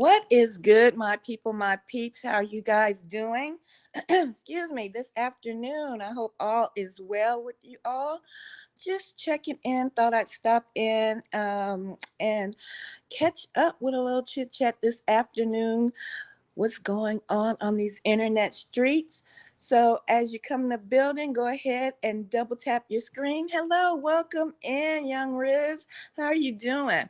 What is good, my people, my peeps? How are you guys doing? Excuse me, this afternoon. I hope all is well with you all. Just checking in. Thought I'd stop in and catch up with a little chit chat this afternoon. What's going on these internet streets? So, as you come in the building, go ahead and double tap your screen. Hello, welcome in, young Riz. How are you doing?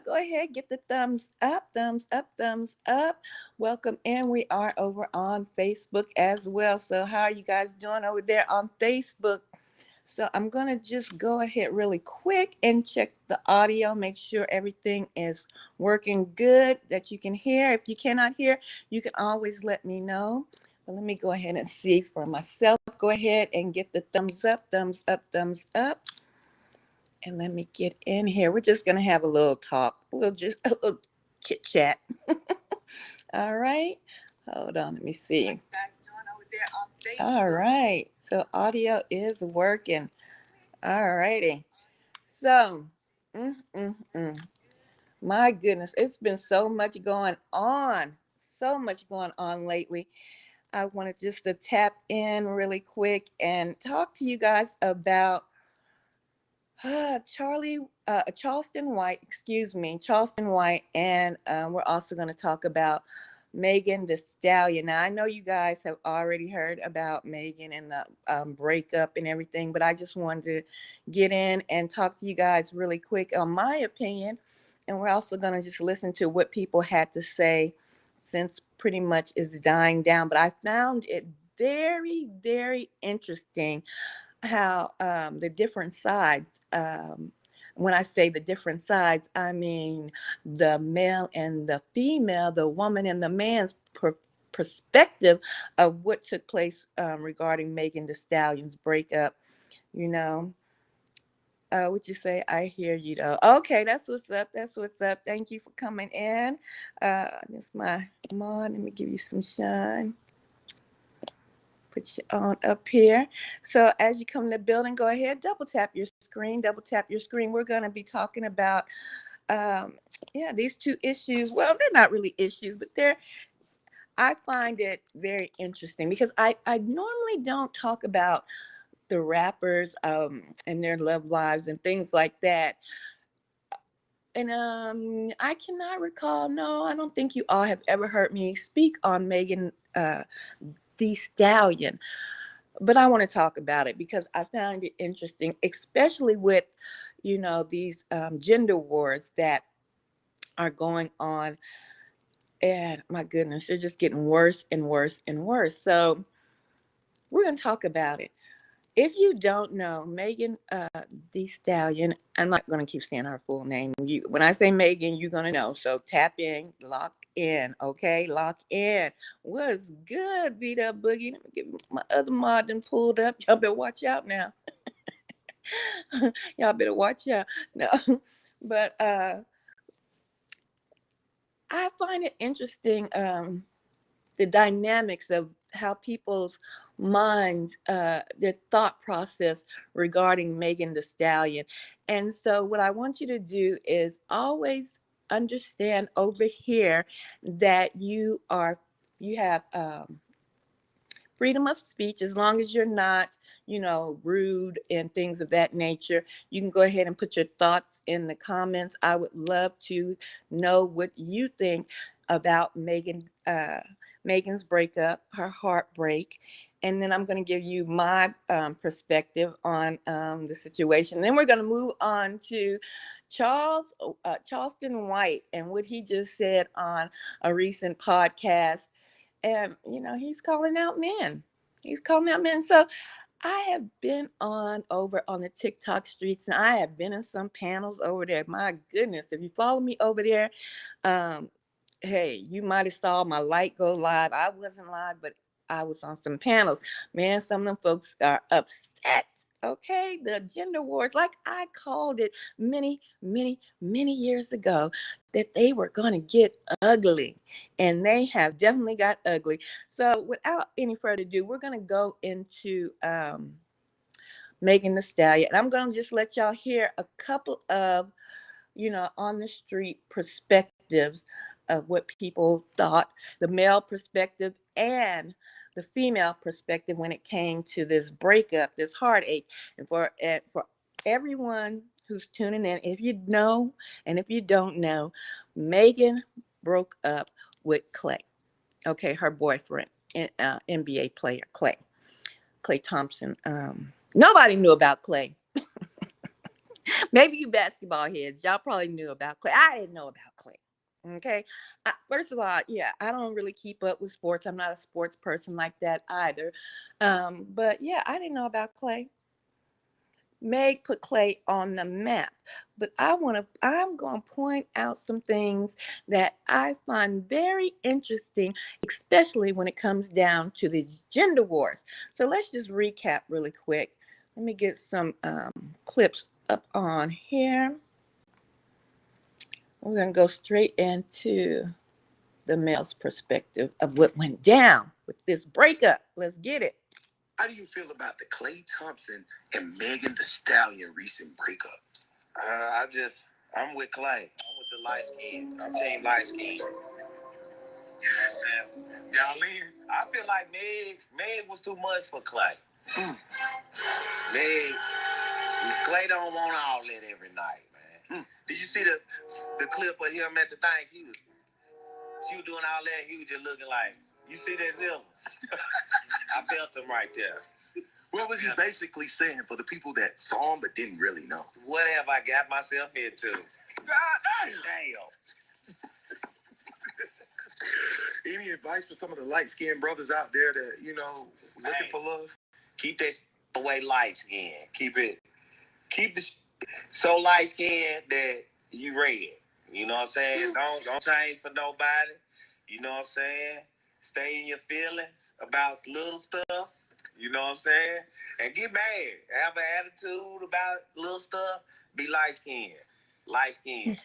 Go ahead, get the thumbs up, thumbs up, thumbs up. Welcome in. We are over on Facebook as well. So, how are you guys doing over there on Facebook? So, I'm going to just go ahead really quick and check the audio, make sure everything is working good that you can hear. If you cannot hear, you can always let me know. But let me go ahead and see for myself. Go ahead and get the thumbs up, thumbs up, thumbs up. And let me get in here. We're just gonna have a little talk, a little chit chat. All right. Hold on. Let me see. What you guys doing over there on Facebook? All right. So audio is working. All righty. So, mm, mm, mm. My goodness, it's been so much going on. So much going on lately. I wanted just to tap in really quick and talk to you guys about Charleston White, Charleston White, and we're also going to talk about Megan Thee Stallion. Now, I know you guys have already heard about Megan and the breakup and everything, but I just wanted to get in and talk to you guys really quick on my opinion, and we're also going to just listen to what people had to say since pretty much is dying down. But I found it very, very interesting how the different sides, when I say the different sides, I mean the male and the female, the woman and the man's perspective of what took place regarding Megan Thee Stallion's breakup. You know, what you say? I hear you though. Okay, that's what's up. That's what's up. Thank you for coming in. That's my mom. Let me give you some shine. Put you on up here. So as you come in the building, go ahead, double tap your screen, double tap your screen. We're going to be talking about, these two issues. Well, they're not really issues, but I find it very interesting because I normally don't talk about the rappers and their love lives and things like that. And I cannot recall. No, I don't think you all have ever heard me speak on Megan Thee Stallion. But I want to talk about it because I found it interesting, especially with, these gender wars that are going on. And my goodness, they're just getting worse and worse and worse. So we're going to talk about it. If you don't know, Megan Thee Stallion, I'm not going to keep saying her full name. When I say Megan, you're going to know. So tap in, lock in, okay? Lock in. What's good, beat up boogie? Let me get my other mod and pulled up. Y'all better watch out now. Y'all better watch out. No, but I find it interesting. The dynamics of how people's minds, their thought process regarding Megan Thee Stallion. And so, what I want you to do is always understand over here that you have freedom of speech as long as you're not, rude and things of that nature. You can go ahead and put your thoughts in the comments. I would love to know what you think about Megan's breakup, her heartbreak. And then I'm going to give you my perspective on the situation. Then we're going to move on to Charleston White and what he just said on a recent podcast. And, he's calling out men. He's calling out men. So I have been over on the TikTok streets and I have been in some panels over there. My goodness, if you follow me over there, um, hey, you might have saw my light go live. I wasn't live, but I was on some panels. Man, some of them folks are upset. Okay, the gender wars, like I called it many, many, many years ago, that they were going to get ugly. And they have definitely got ugly. So without any further ado, we're going to go into Megan Thee Stallion. And I'm going to just let y'all hear a couple of, on the street perspectives of what people thought, the male perspective and the female perspective when it came to this breakup, this heartache. And for everyone who's tuning in, if you know and if you don't know, Megan broke up with Clay. Okay, her boyfriend, NBA player Clay Thompson. Nobody knew about Clay. Maybe you basketball heads, y'all probably knew about Clay. I didn't know about Clay. Okay. First of all, yeah, I don't really keep up with sports. I'm not a sports person like that either. But yeah, I didn't know about Clay. Meg put Clay on the map. But I'm going to point out some things that I find very interesting, especially when it comes down to the gender wars. So let's just recap really quick. Let me get some clips up on here. We're going to go straight into the male's perspective of what went down with this breakup. Let's get it. How do you feel about the Clay Thompson and Megan Thee Stallion recent breakup? I'm with Clay. I'm with the light skin. I'm team light skin. You know what I'm saying? Y'all in? I feel like Meg was too much for Clay. Meg, Clay don't want all that every night, man. Did you see the clip of him at the thing? She was doing all that. He was just looking like, you see that Zilla? I felt him right there. What was he basically saying for the people that saw him but didn't really know? What have I got myself into? God Damn. Any advice for some of the light-skinned brothers out there that, looking for love? Keep that away light skin. Keep the so light skin that you red. You know what I'm saying? Don't change for nobody. You know what I'm saying? Stay in your feelings about little stuff. You know what I'm saying? And get mad. Have an attitude about little stuff. Be light skinned. Light skinned.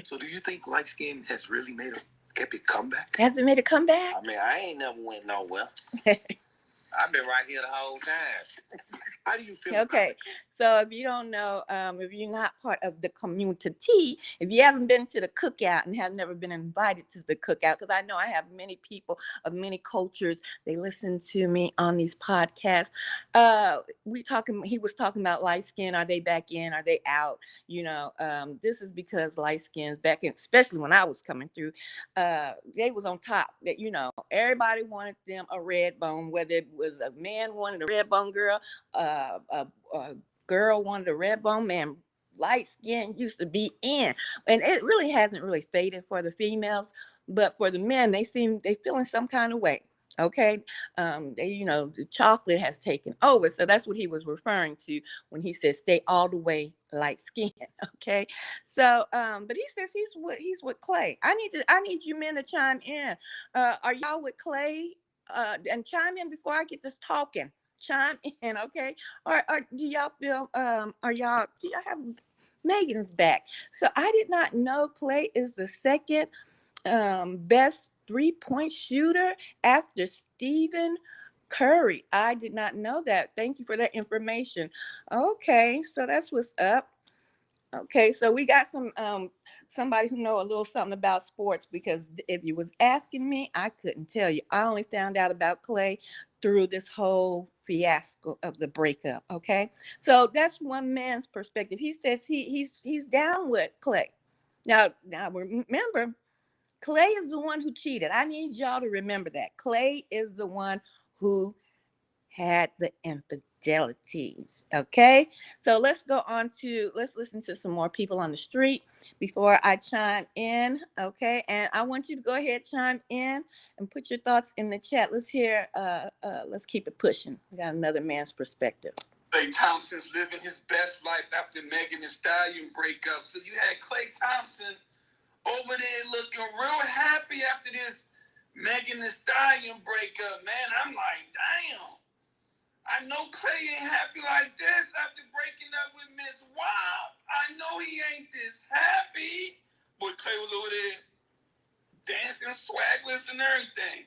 So do you think light skin has really made an epic comeback? Has it made a comeback? I mean, I ain't never went nowhere. I've been right here the whole time. How do you feel about Okay, so if you don't know, if you're not part of the community, if you haven't been to the cookout and have never been invited to the cookout, because I know I have many people of many cultures, they listen to me on these podcasts. He was talking about light skin. Are they back in? Are they out? This is because light skins back in, especially when I was coming through, they was on top. That everybody wanted them a red bone, whether it was a man wanted a red bone girl, a girl wanted a red bone man. Light skin used to be in, and it really hasn't really faded for the females, but for the men, they feeling some kind of way. Okay, the chocolate has taken over, so that's what he was referring to when he said stay all the way light skin. Okay, so but he says he's with Clay. I need you men to chime in. Are y'all with Clay? And chime in before I get this talking. Chime in, okay? Or do y'all feel do y'all have Megan's back? So I did not know Clay is the second best 3-point shooter after Stephen Curry. I did not know that. Thank you for that information. Okay, so that's what's up. Okay, so we got somebody who know a little something about sports, because if you was asking me, I couldn't tell you. I only found out about Clay through this whole fiasco of the breakup. Okay, so that's one man's perspective. He says he's down with Clay. Now remember, Clay is the one who cheated. I need y'all to remember that. Clay is the one who had the infidelities. Okay, so let's listen to some more people on the street before I chime in. Okay, and I want you to go ahead, chime in and put your thoughts in the chat. Let's keep it pushing. We got another man's perspective. Clay Thompson's living his best life after Megan Thee Stallion breakup. So you had Clay Thompson over there looking real happy after this Megan Thee Stallion breakup. Man, I'm like, damn. I know Clay ain't happy like this after breaking up with Miss Wild. I know he ain't this happy. But Clay was over there dancing swagless and everything.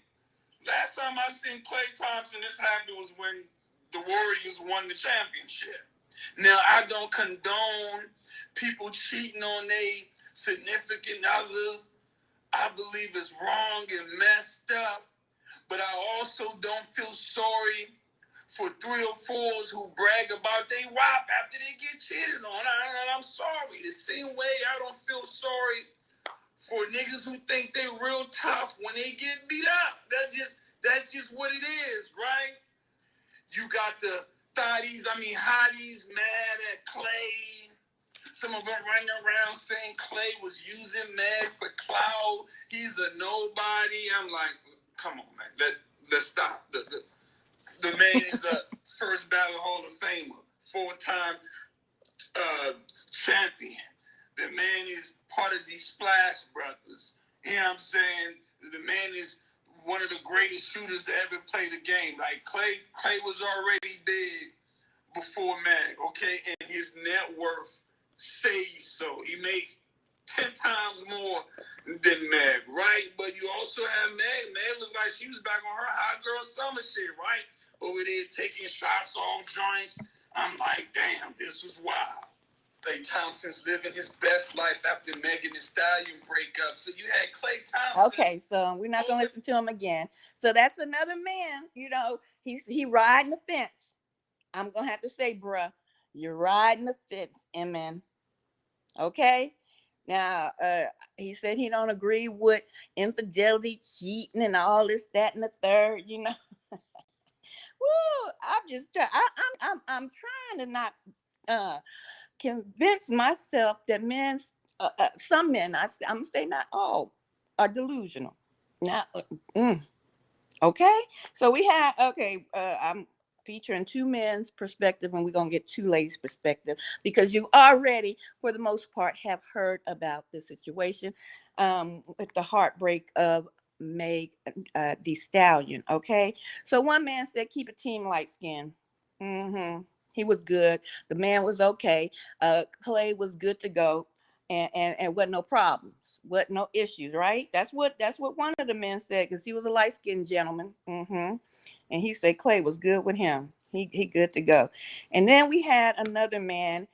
Last time I seen Clay Thompson this happy was when the Warriors won the championship. Now, I don't condone people cheating on their significant others. I believe it's wrong and messed up, but I also don't feel sorry for 304s who brag about they WAP after they get cheated on. I'm sorry. The same way I don't feel sorry for niggas who think they real tough when they get beat up. That's just what it is, right? You got the hotties mad at Clay. Some of them running around saying Clay was using Meg for clout. He's a nobody. I'm like, come on, man. Let's stop. The man is a first ballot Hall of Famer, 4-time champion. The man is part of the Splash Brothers. You know what I'm saying? The man is one of the greatest shooters to ever play the game. Like Clay was already big before Meg, okay? And his net worth says so. He makes 10 times more than Meg, right? But you also have Meg. Meg looked like she was back on her hot girl summer shit, right? Over there taking shots off joints. I'm like, damn, this was wild. Klay Thompson's living his best life after Megan Thee Stallion breakup. So you had Klay Thompson. Okay, so we're not gonna listen to him again. So that's another man, he riding the fence. I'm gonna have to say, bruh, you're riding the fence, man. Okay? Now, he said he don't agree with infidelity, cheating, and all this, that, and the third, Woo! I'm trying to not convince myself that some men, I'm gonna say not all, are delusional. Now, okay. So I'm featuring two men's perspective, and we're gonna get two ladies' perspective because you already, for the most part, have heard about the situation with the heartbreak of Meg Thee Stallion. Okay, so one man said, "Keep a team light skin." He was good. The man was okay. Clay was good to go, and wasn't no problems, wasn't no issues. Right? That's what one of the men said because he was a light skinned gentleman. And he said Clay was good with him. He good to go. And then we had another man.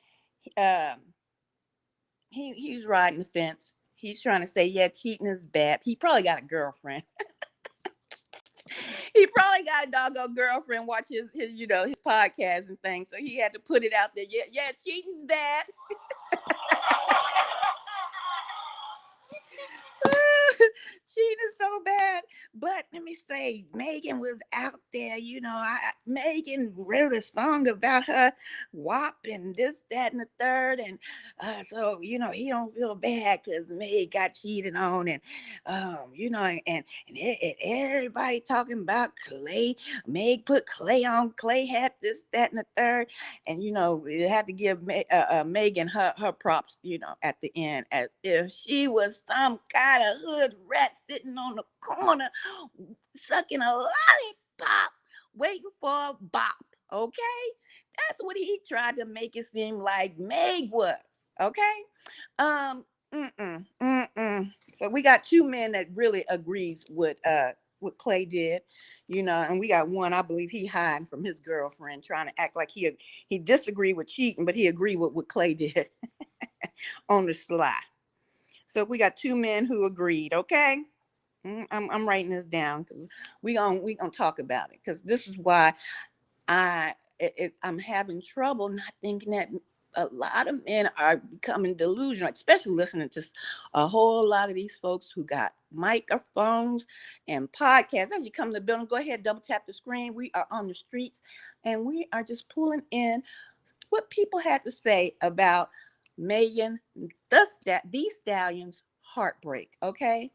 He's riding the fence. He's trying to say, yeah, cheating is bad. He probably got a girlfriend. He probably got a doggone girlfriend watch his podcast and things. So he had to put it out there. Yeah, cheating's bad. Cheating is so bad. But let me say, Megan was out there, Megan wrote a song about her WAP and this, that, and the third. And so, he don't feel bad because Meg got cheated on. And, and everybody talking about Clay. Meg put Clay on. Clay had this, that, and the third. And, you had to give Megan her props, at the end, as if she was some kind of hood rat sitting on the corner sucking a lollipop waiting for a bop. Okay, that's what he tried to make it seem like Meg was. Okay. So we got two men that really agrees with what Clay did, and we got one, I believe he hiding from his girlfriend, trying to act like he disagreed with cheating, but he agreed with what Clay did on the sly. So we got two men who agreed. Okay, I'm writing this down because we gonna talk about it, because this is why I'm having trouble not thinking that a lot of men are becoming delusional, especially listening to a whole lot of these folks who got microphones and podcasts. As you come to the building, go ahead, double tap the screen. We are on the streets, and we are just pulling in what people had to say about Megan Thee Stallion's heartbreak. Okay,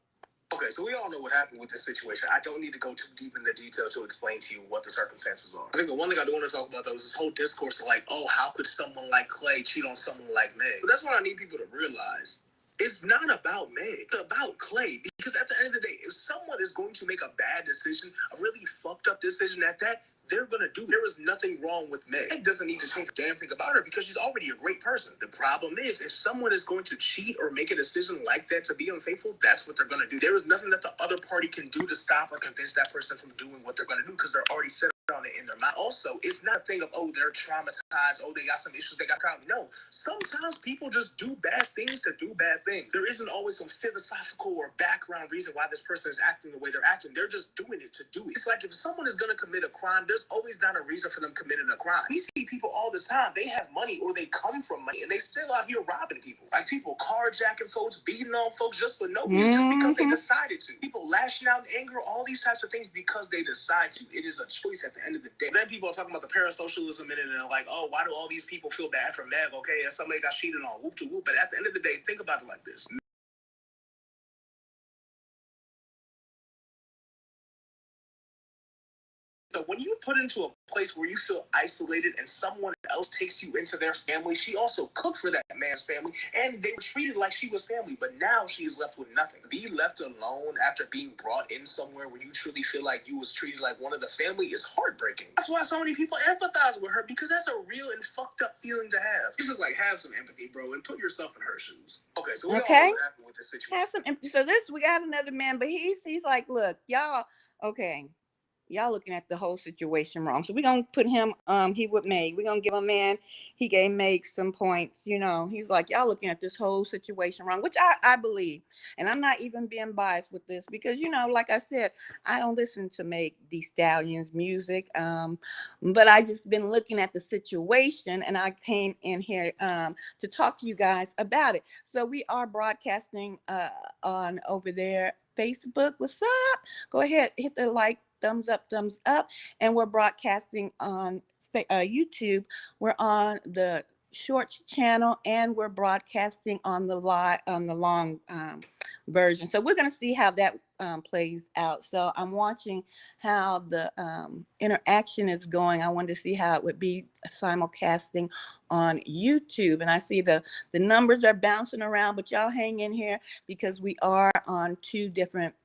so we all know what happened with this situation. I don't need to go too deep in the detail to explain to you what the circumstances are. I think the one thing I do want to talk about, though, is this whole discourse of like, oh, how could someone like Clay cheat on someone like Meg? But that's what I need people to realize. It's not about Meg. It's about Clay. Because at the end of the day, if someone is going to make a bad decision, a really fucked up decision at that, they're going to do. There is nothing wrong with Meg. Meg doesn't need to change a damn thing about her because she's already a great person. The problem is, if someone is going to cheat or make a decision like that to be unfaithful, that's what they're going to do. There is nothing that the other party can do to stop or convince that person from doing what they're going to do because they're already set on it in their mind. Also, it's not a thing of, oh, they're traumatized, oh, they got some issues, they got caught. No, sometimes people just do bad things to do bad things. There isn't always some philosophical or background reason why this person is acting the way they're acting. They're just doing it to do it. It's like if someone is going to commit a crime, there's always not a reason for them committing a crime. We see people all the time. They have money or they come from money and they still out here robbing people. Like people carjacking folks, beating on folks just for no reason, just because they decided to. People lashing out in anger, all these types of things because they decide to. It is a choice at the end of the day. Then people are talking about the parasocialism in it and they're like, oh, why do all these people feel bad for Meg? Okay, and somebody got cheated on, whoop to whoop. But at the end of the day, think about it like this. So when you put into a place where you feel isolated and someone else takes you into their family, she also cooked for that man's family and they were treated like she was family, but now she is left with nothing. Be left alone after being brought in somewhere where you truly feel like you was treated like one of the family is heartbreaking. That's why so many people empathize with her, because that's a real and fucked up feeling to have. It's just like, have some empathy, bro, and put yourself in her shoes. Okay, so we all know what happened with this situation. Have some empathy. So this, we got another man, but he's like, look, y'all, okay, y'all looking at the whole situation wrong. So we're gonna put him, he with Meg. We're gonna give a man, he gave Meg some points, you know. He's like, y'all looking at this whole situation wrong, which I believe. And I'm not even being biased with this because, you know, like I said, I don't listen to Meg Thee Stallion's music. But I just been looking at the situation and I came in here to talk to you guys about it. So we are broadcasting on over there, Facebook. What's up? Go ahead, hit the like, thumbs up, and we're broadcasting on YouTube. We're on the shorts channel and we're broadcasting on the long version. So we're going to see how that plays out. So I'm watching how the interaction is going. I wanted to see how it would be simulcasting on YouTube, and I see the numbers are bouncing around, but y'all hang in here because we are on two different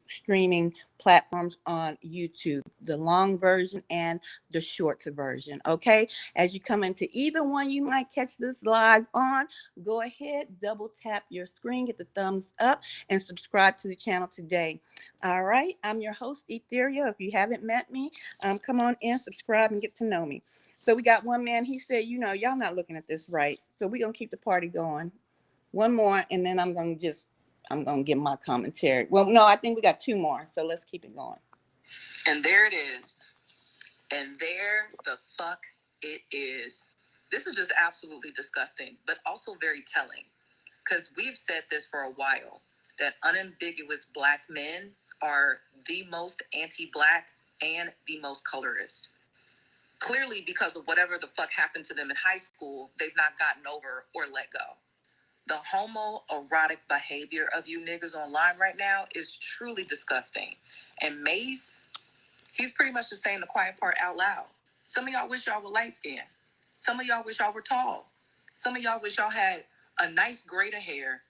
streaming platforms on YouTube, the long version and the shorts version. Okay, as you come into either one, you might catch this live on. Go ahead, double tap your screen, get the thumbs up, and subscribe to the channel today. All right, I'm your host, Etheria. If you haven't met me, come on in, subscribe, and get to know me. So we got one man, he said, you know, y'all not looking at this right. So we're going to keep the party going. One more, and then I'm going to give my commentary. Well, no, I think we got two more. So let's keep it going. And there it is. And there the fuck it is. This is just absolutely disgusting, but also very telling. Because we've said this for a while, that unambiguous Black men are the most anti-Black and the most colorist. Clearly, because of whatever the fuck happened to them in high school, they've not gotten over or let go. The homoerotic behavior of you niggas online right now is truly disgusting. And Mace, he's pretty much just saying the quiet part out loud. Some of y'all wish y'all were light-skinned. Some of y'all wish y'all were tall. Some of y'all wish y'all had a nice grade of hair.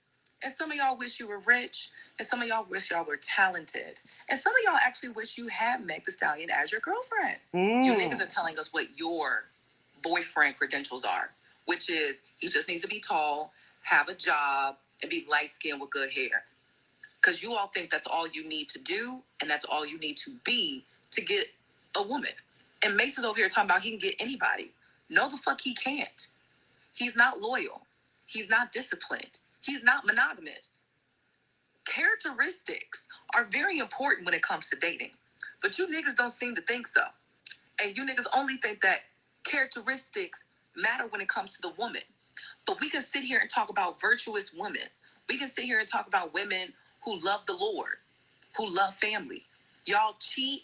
And some of y'all wish you were rich. And some of y'all wish y'all were talented. And some of y'all actually wish you had Meg Thee Stallion as your girlfriend. You niggas are telling us what your boyfriend credentials are, which is he just needs to be tall, have a job, and be light-skinned with good hair. Because you all think that's all you need to do, and that's all you need to be to get a woman. And Mace is over here talking about he can get anybody. No, the fuck he can't. He's not loyal. He's not disciplined. He's not monogamous. Characteristics are very important when it comes to dating. But you niggas don't seem to think so. And you niggas only think that characteristics matter when it comes to the woman. But we can sit here and talk about virtuous women. We can sit here and talk about women who love the Lord, who love family. Y'all cheat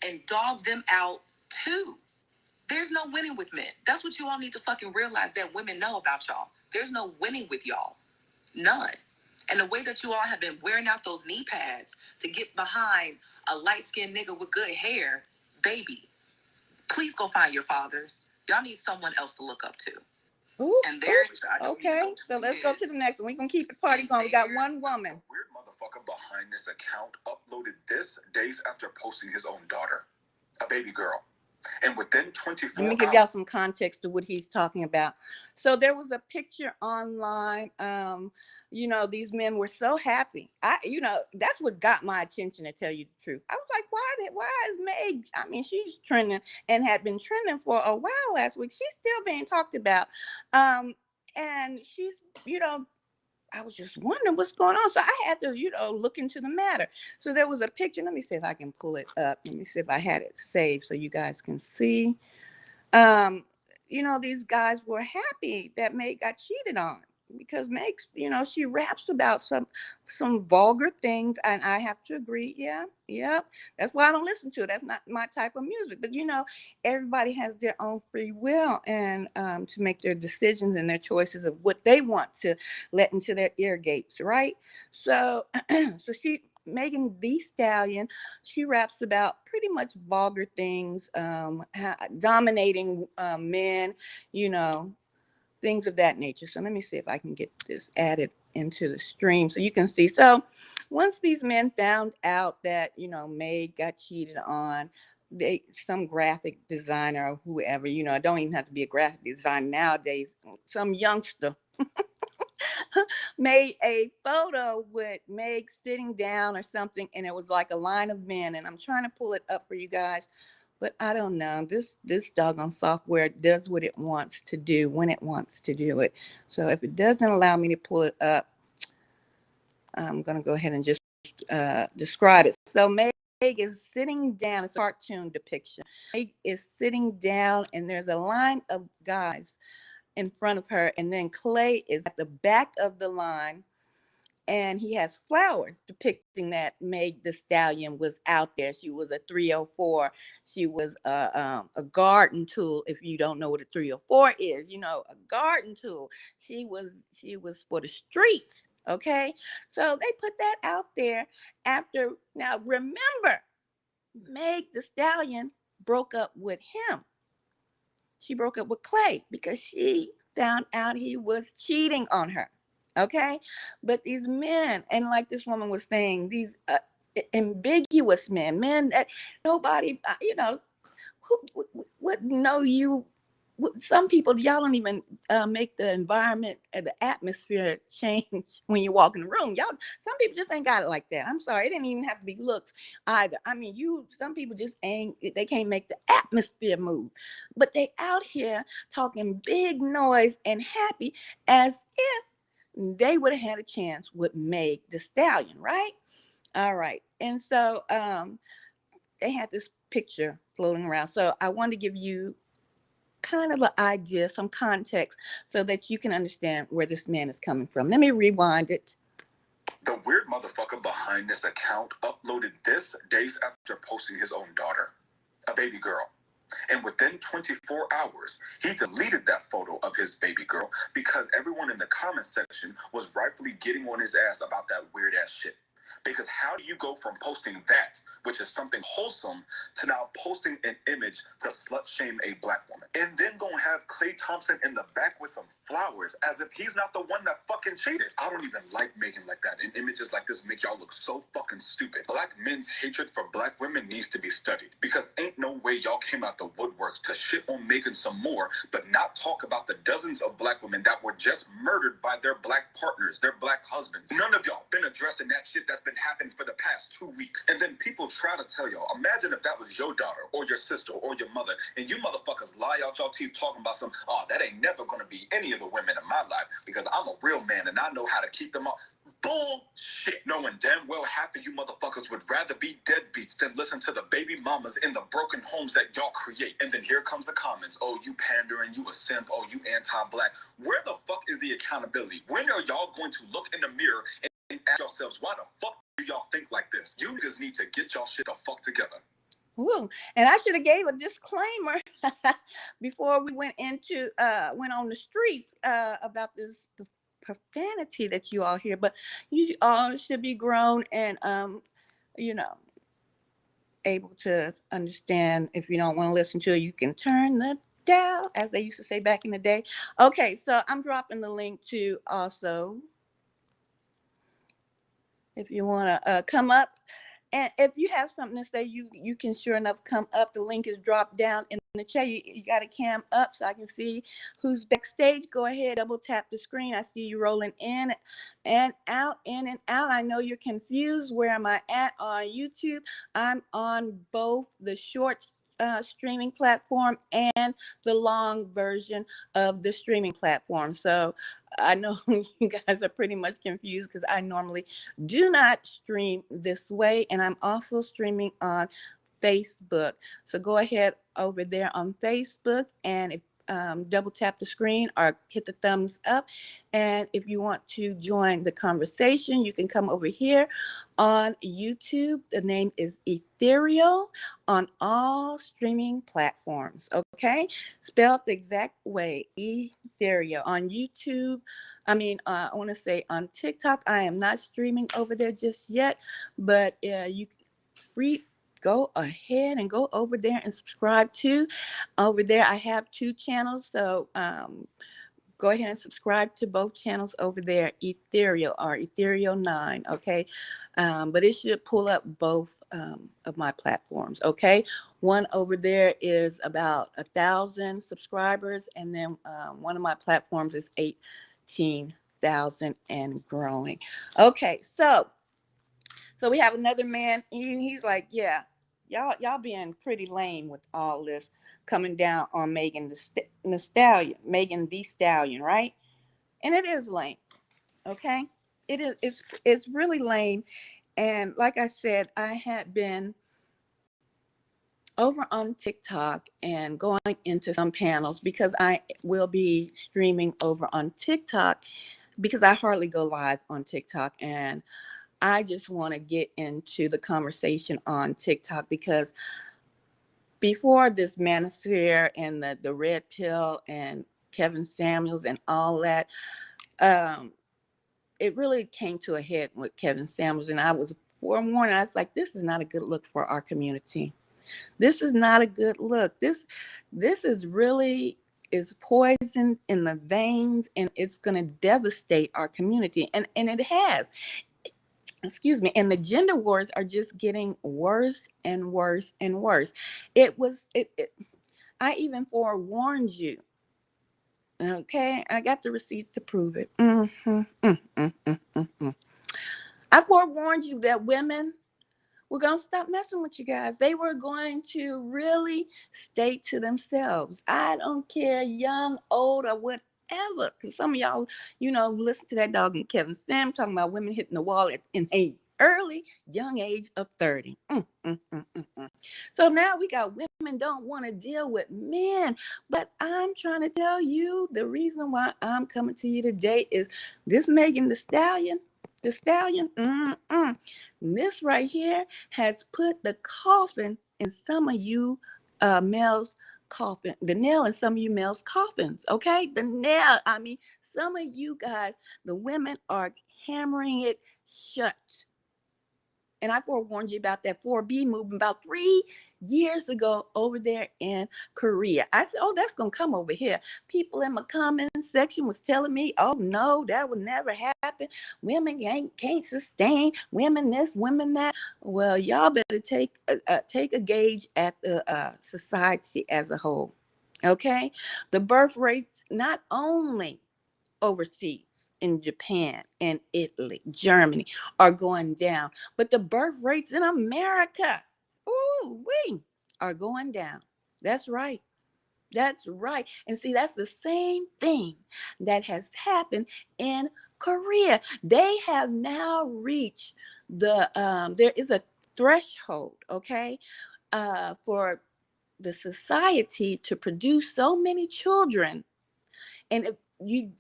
and dog them out too. There's no winning with men. That's what you all need to fucking realize that women know about y'all. There's no winning with y'all. None. And the way that you all have been wearing out those knee pads to get behind a light-skinned nigga with good hair, baby, please go find your fathers. Y'all need someone else to look up to. Ooh, and there, okay, so let's go to the next one. We're going to keep the party going. We got one woman. The weird motherfucker behind this account uploaded this days after posting his own daughter, a baby girl. And within 24 Let me give y'all some context to what he's talking about. So there was a picture online. you know, these men were so happy. You know, that's what got my attention, to tell you the truth. I was like, why is Meg? I mean, she's trending and had been trending for a while last week. She's still being talked about. And she's, you know, I was just wondering what's going on. So I had to, you know, look into the matter. So there was a picture. Let me see if I can pull it up. Let me see if I had it saved so you guys can see. You know, these guys were happy that Meg got cheated on, because Meg's, you know, she raps about some vulgar things, and I have to agree. Yeah, that's why I don't listen to it. That's not my type of music. But you know, everybody has their own free will, and to make their decisions and their choices of what they want to let into their ear gates, right? So, so Megan Thee Stallion, she raps about pretty much vulgar things, dominating men, you know, things of that nature. So let me see if I can get this added into the stream so you can see. So once these men found out that, you know, Meg got cheated on, some graphic designer or whoever, you know, it don't even have to be a graphic designer nowadays, some youngster made a photo with Meg sitting down or something, and it was like a line of men. And I'm trying to pull it up for you guys, but I don't know. This doggone software does what it wants to do when it wants to do it. So if it doesn't allow me to pull it up, I'm gonna go ahead and just describe it. So Meg is sitting down. It's a cartoon depiction. Meg is sitting down, and there's a line of guys in front of her, and then Clay is at the back of the line, and he has flowers depicting that Meg Thee Stallion was out there. She was a 304. She was a garden tool. If you don't know what a 304 is, you know, a garden tool. She was for the streets. Okay, so they put that out there after. Now remember, Meg Thee Stallion broke up with him. She broke up with Clay because she found out he was cheating on her. Okay. But these men, and like this woman was saying, these ambiguous men that nobody, you know, who would know you. Some people, y'all don't even make the environment and the atmosphere change when you walk in the room. Y'all, some people just ain't got it like that. I'm sorry, it didn't even have to be looks either. I mean, some people just ain't. They can't make the atmosphere move, but they out here talking big noise and happy as if they would have had a chance with Meg Thee Stallion, right? All right, and so they had this picture floating around. So I wanted to give you kind of an idea, some context, so that you can understand where this man is coming from. Let me rewind it. The weird motherfucker behind this account uploaded this days after posting his own daughter, a baby girl. And within 24 hours, he deleted that photo of his baby girl because everyone in the comment section was rightfully getting on his ass about that weird ass shit. Because how do you go from posting that, which is something wholesome, to now posting an image to slut shame a black woman? And then go and have Klay Thompson in the back with some flowers as if he's not the one that fucking cheated. I don't even like Megan like that. And images like this make y'all look so fucking stupid. Black men's hatred for black women needs to be studied. Because ain't no way y'all came out the woodworks to shit on Megan some more, but not talk about the dozens of black women that were just murdered by their black partners, their black husbands. None of y'all been addressing that shit that's been happening for the past 2 weeks. And then people try to tell y'all, imagine if that was your daughter or your sister or your mother, and you motherfuckers lie out y'all teeth talking about some, oh, that ain't never gonna be any of the women in my life because I'm a real man and I know how to keep them up. Bullshit. Knowing damn well half of you motherfuckers would rather be deadbeats than listen to the baby mamas in the broken homes that y'all create. And then here comes the comments. Oh, you pandering, you a simp, oh, you anti-black. Where the fuck is the accountability? When are y'all going to look in the mirror and ask yourselves, why the fuck do y'all think like this? You niggas need to get y'all shit the fuck together. Ooh, and I should have gave a disclaimer before we went on the streets about the profanity that you all hear. But you all should be grown and you know, able to understand. If you don't want to listen to it, you can turn the dial, as they used to say back in the day. Okay, so I'm dropping the link to also, if you want to come up And if you have something to say, you can sure enough come up. The link is dropped down in the chat. You got a cam up so I can see who's backstage. Go ahead, double tap the screen. I see you rolling in and out, in and out. I know you're confused. Where am I at on YouTube? I'm on both the short streaming platform and the long version of the streaming platform. So I know you guys are pretty much confused because I normally do not stream this way, and I'm also streaming on Facebook. So go ahead over there on Facebook, and if double tap the screen or hit the thumbs up. And if you want to join the conversation, you can come over here on YouTube. The name is Ethereal on all streaming platforms. Okay, spelled the exact way, Ethereal on YouTube. I want to say on TikTok. I am not streaming over there just yet, but you free go ahead and go over there and subscribe to. Over there, I have 2 channels, so go ahead and subscribe to both channels over there, Ethereal or Ethereal 9, okay? But it should pull up both of my platforms, okay? One over there is about 1,000 subscribers, and then one of my platforms is 18,000 and growing. Okay, so we have another man. He's like, yeah, y'all being pretty lame with all this coming down on Megan the Stallion, Megan Thee Stallion, right? And it is lame, okay? It is. It's really lame. And like I said, I had been over on TikTok and going into some panels because I will be streaming over on TikTok because I hardly go live on TikTok, and I just want to get into the conversation on TikTok because before this manosphere and the red pill and Kevin Samuels and all that, it really came to a head with Kevin Samuels, and I was forewarned. I was like, this is not a good look for our community. This is not a good look. This is really is poison in the veins, and it's going to devastate our community, and it has. Excuse me. And the gender wars are just getting worse and worse and worse. I even forewarned you. Okay, I got the receipts to prove it. I forewarned you that women were going to stop messing with you guys. They were going to really stay to themselves. I don't care, young, old, or whatever. Because some of y'all, listen to that dog and Kevin Sam talking about women hitting the wall in a early, young age of 30. So now we got women don't want to deal with men. But I'm trying to tell you, the reason why I'm coming to you today is this Megan the Stallion. The Stallion, this right here has put the coffin in some of you males' coffin, the nail in some of you males' coffins, okay? The nail, some of you guys, the women are hammering it shut. And I forewarned you about that 4B movement about 3 years ago over there in Korea. I said, oh, that's going to come over here. People in my comment section was telling me, oh, no, that would never happen. Women can't sustain. Women this, women that. Well, y'all better take a gauge at the society as a whole. Okay? The birth rates not only overseas in Japan and Italy, Germany are going down, but the birth rates in America, are going down. That's right. That's right. And see, that's the same thing that has happened in Korea. They have now reached there is a threshold, okay, for the society to produce so many children. And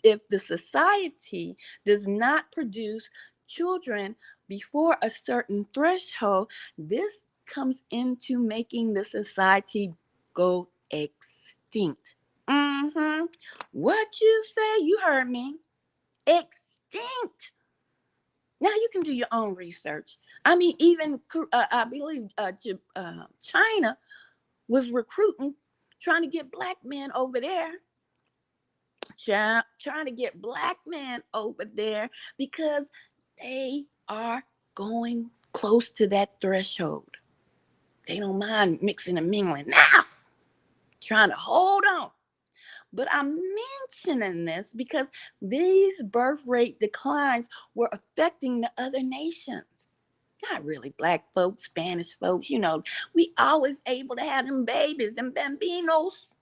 if the society does not produce children before a certain threshold, this comes into making the society go extinct. What you say? You heard me. Extinct. Now you can do your own research. Even I believe China was recruiting, trying to get black men over there. Trying to get black men over there because they are going close to that threshold. They don't mind mixing and mingling now, trying to hold on. But I'm mentioning this because these birth rate declines were affecting the other nations. Not really black folks, Spanish folks, we always able to have them babies, them bambinos.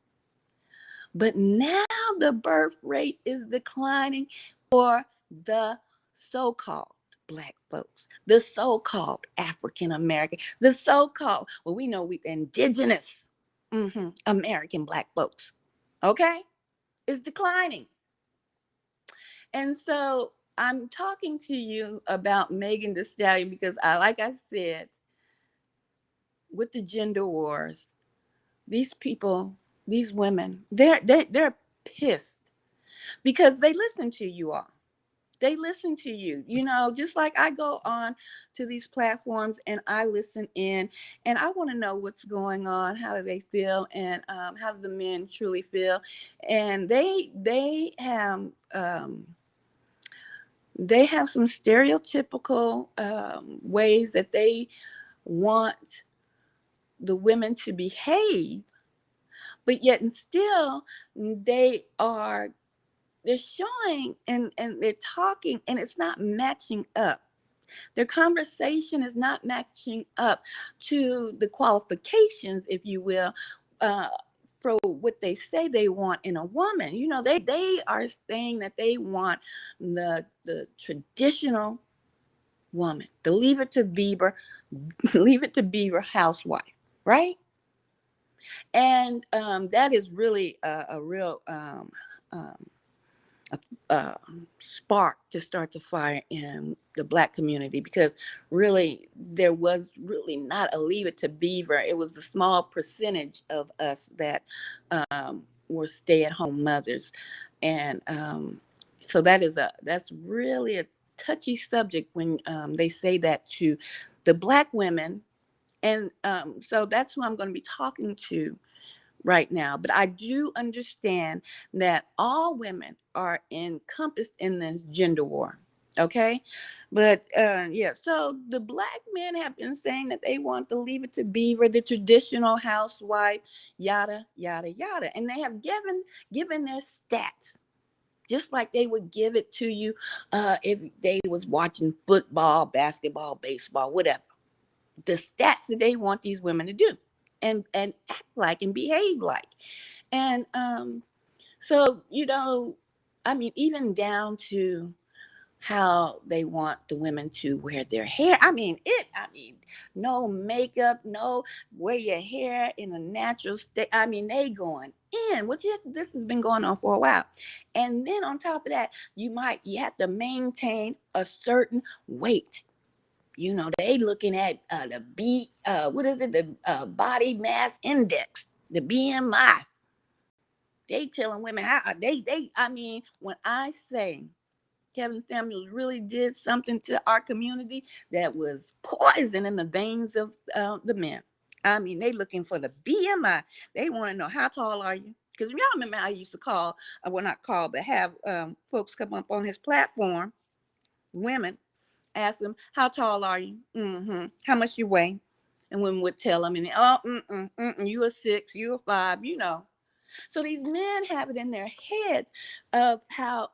But now the birth rate is declining for the so-called black folks, the so-called African American, the so-called, well, we know we indigenous American black folks. Okay? It's declining. And so I'm talking to you about Megan Thee Stallion because like I said, with the gender wars, these people, these women, they're pissed because they listen to you all. They listen to you, just like I go on to these platforms and I listen in and I want to know what's going on. How do they feel? And how do the men truly feel? And they have some stereotypical ways that they want the women to behave, but yet and still they're showing and they're talking and it's not matching up. Their conversation is not matching up to the qualifications, if you will, for what they say they want in a woman. They are saying that they want the traditional woman, the leave it to Beaver housewife, right? And that is really a real spark to start to fire in the black community, because really there was really not a leave it to Beaver. It was a small percentage of us that were stay-at-home mothers, and so that's really a touchy subject when they say that to the black women, and so that's who I'm going to be talking to right now. But I do understand that all women are encompassed in this gender war. Okay. But yeah, so the black men have been saying that they want to leave it to Beaver, the traditional housewife, yada, yada, yada. And they have given their stats, just like they would give it to you if they was watching football, basketball, baseball, whatever. The stats that they want these women to do and act like and behave like. And so, even down to how they want the women to wear their hair. No makeup, no, wear your hair in a natural state. They going in, this has been going on for a while. And then on top of that, you have to maintain a certain weight. They looking at the body mass index, the BMI. They telling women how when I say Kevin Samuels really did something to our community that was poison in the veins of the men. They looking for the BMI. They want to know, how tall are you? Because y'all remember how I used to call, well, not call, but have folks come up on his platform, women, ask them, how tall are you? How much you weigh? And women would tell them, and you a 6, you a 5, So these men have it in their heads of how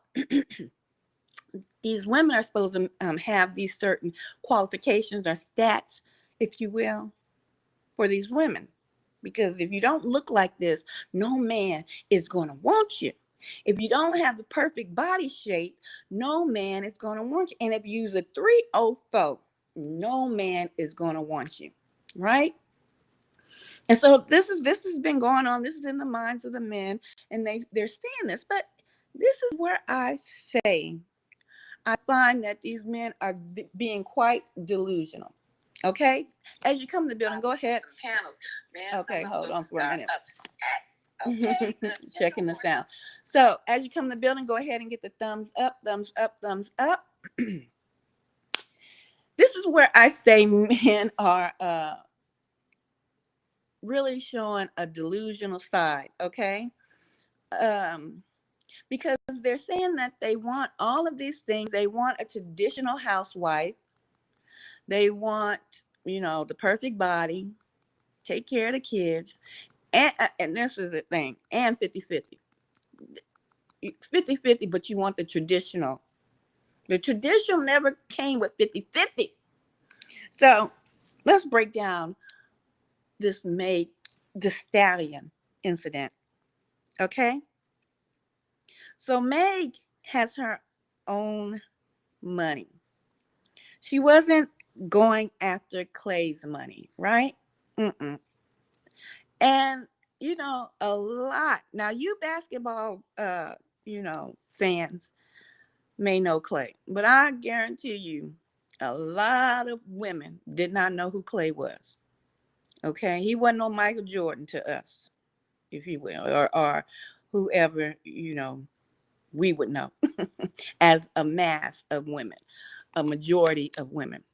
these women are supposed to have these certain qualifications or stats, if you will, for these women. Because if you don't look like this, no man is going to want you. If you don't have the perfect body shape, no man is going to want you. And if you use a 304, no man is going to want you, right? And so this has been going on. This is in the minds of the men, and they're saying this. But this is where I find that these men are being quite delusional. Okay, as you come to the building, go ahead. Okay, hold on for a minute. Okay. Checking the sound. So as you come to the building, go ahead and get the thumbs up, thumbs up, thumbs up. This is where I say men are really showing a delusional side. Okay. Because they're saying that they want all of these things. They want a traditional housewife. They want, the perfect body, take care of the kids, and this is the thing, and 50-50. 50-50, but you want the traditional. The traditional never came with 50-50. So let's break down this Meg Thee Stallion incident. Okay? So Meg has her own money. She wasn't going after Clay's money, right? Mm-mm. And, a lot. Now, you basketball, fans may know Clay, but I guarantee you a lot of women did not know who Clay was. Okay? He wasn't no Michael Jordan to us, if you will, or whoever, we would know as a mass of women, a majority of women.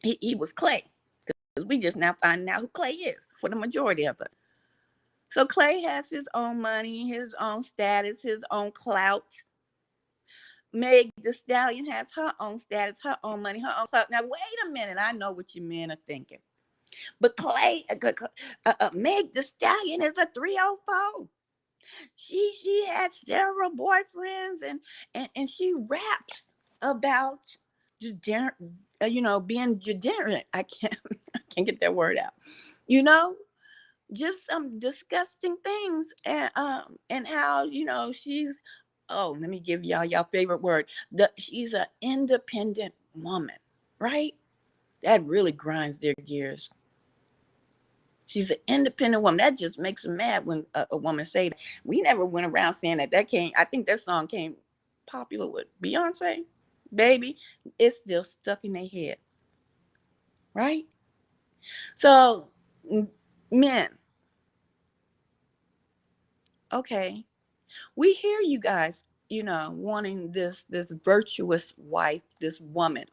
He was Clay. Because we just now finding out who Clay is for the majority of it. So Clay has his own money, his own status, his own clout. Meg Thee Stallion has her own status, her own money, her own clout. Now, wait a minute. I know what you men are thinking. But Meg Thee Stallion is a 304. She had several boyfriends and she raps about being degenerate. I can't get that word out. Just some disgusting things and how she's, let me give y'all favorite word. She's an independent woman, right? That really grinds their gears. She's an independent woman. That just makes them mad when a woman say that. We never went around saying that. I think that song came popular with Beyonce. Baby, it's still stuck in their heads, right? So, men, okay, we hear you guys, wanting this virtuous wife, this woman.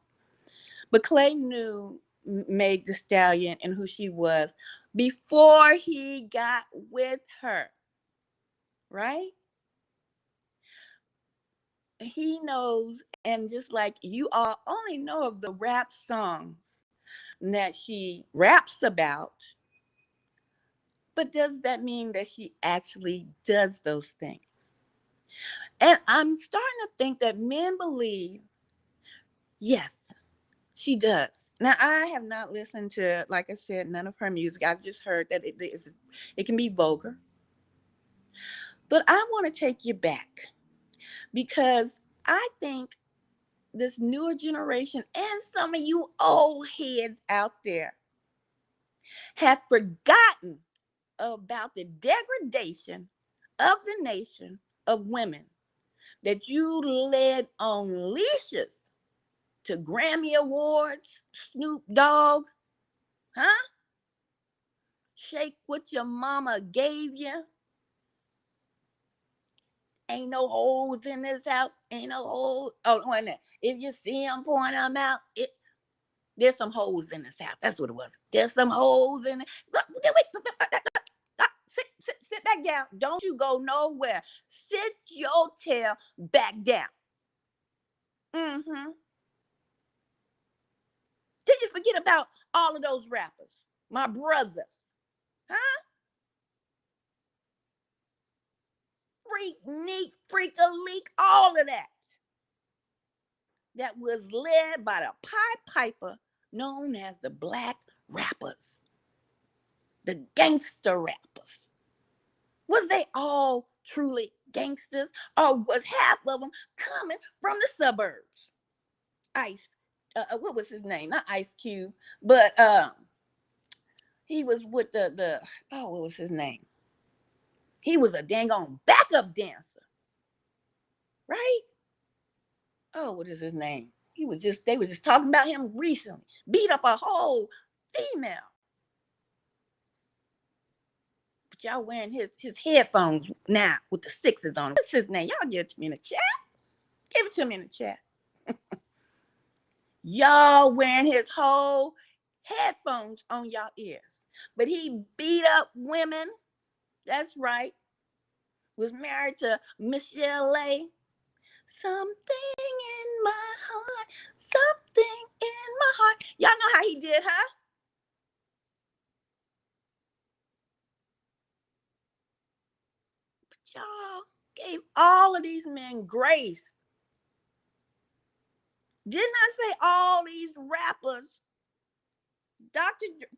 But Clay knew Meg Thee Stallion and who she was before he got with her, right? He knows, and just like you all only know of the rap songs that she raps about, but does that mean that she actually does those things? And I'm starting to think that men believe, yes, she does. Now, I have not listened to, like I said, none of her music. I've just heard that it can be vulgar. But I want to take you back because I think this newer generation and some of you old heads out there have forgotten about the degradation of the nation of women that you led on leashes to Grammy Awards, Snoop Dogg, huh? Shake what your mama gave you. Ain't no holes in this house. Ain't no holes. Oh, wait a minute. If you see them point them out, there's some holes in this house. That's what it was. There's some holes in it. Sit back down. Don't you go nowhere. Sit your tail back down. Mm-hmm. Did you forget about all of those rappers? My brothers. Huh? Freak, neat, freak a leak, all of that. That was led by the Pied Piper known as the Black Rappers. The gangster rappers. Was they all truly gangsters, or was half of them coming from the suburbs? Ice, what was his name? Not Ice Cube, but he was with what was his name? He was a dang on backup dancer, right? Oh, what is his name? They were just talking about him recently. Beat up a whole female. But y'all wearing his headphones now with the sixes on. What's his name? Y'all give it to me in the chat. Give it to me in the chat. Y'all wearing his whole headphones on y'all ears. But he beat up women. That's right. Was married to Michelle A. Something in my heart something in my heart. Y'all know how he did her? Y'all gave all of these men grace. Didn't I say all these rappers?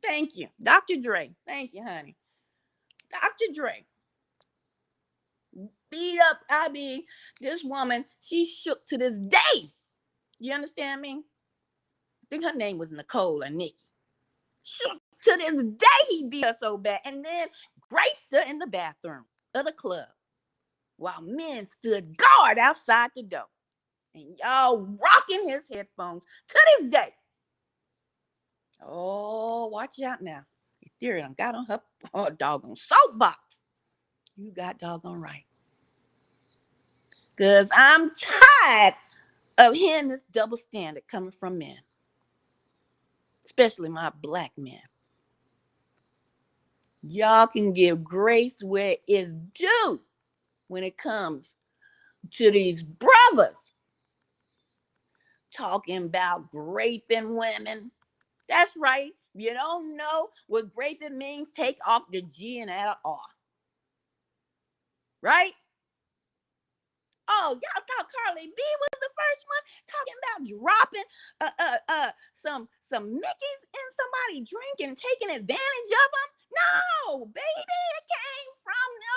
Thank you. Dr. Dre. Thank you, honey. Dr. Dre beat up, this woman, she shook to this day. You understand me? I think her name was Nicole or Nikki. Shook to this day he beat her so bad and then raped her in the bathroom of the club while men stood guard outside the door. And y'all rocking his headphones to this day. Oh, watch out now. Ethereum got on her doggone soapbox. You got doggone right. Because I'm tired of hearing this double standard coming from men. Especially my black men. Y'all can give grace where it's due when it comes to these brothers talking about raping women. That's right. You don't know what raping means, take off the G and add an R. Right? Oh, y'all thought Carly B was the first one talking about dropping some Mickeys in somebody's drink and taking advantage of them? No, baby, it came from no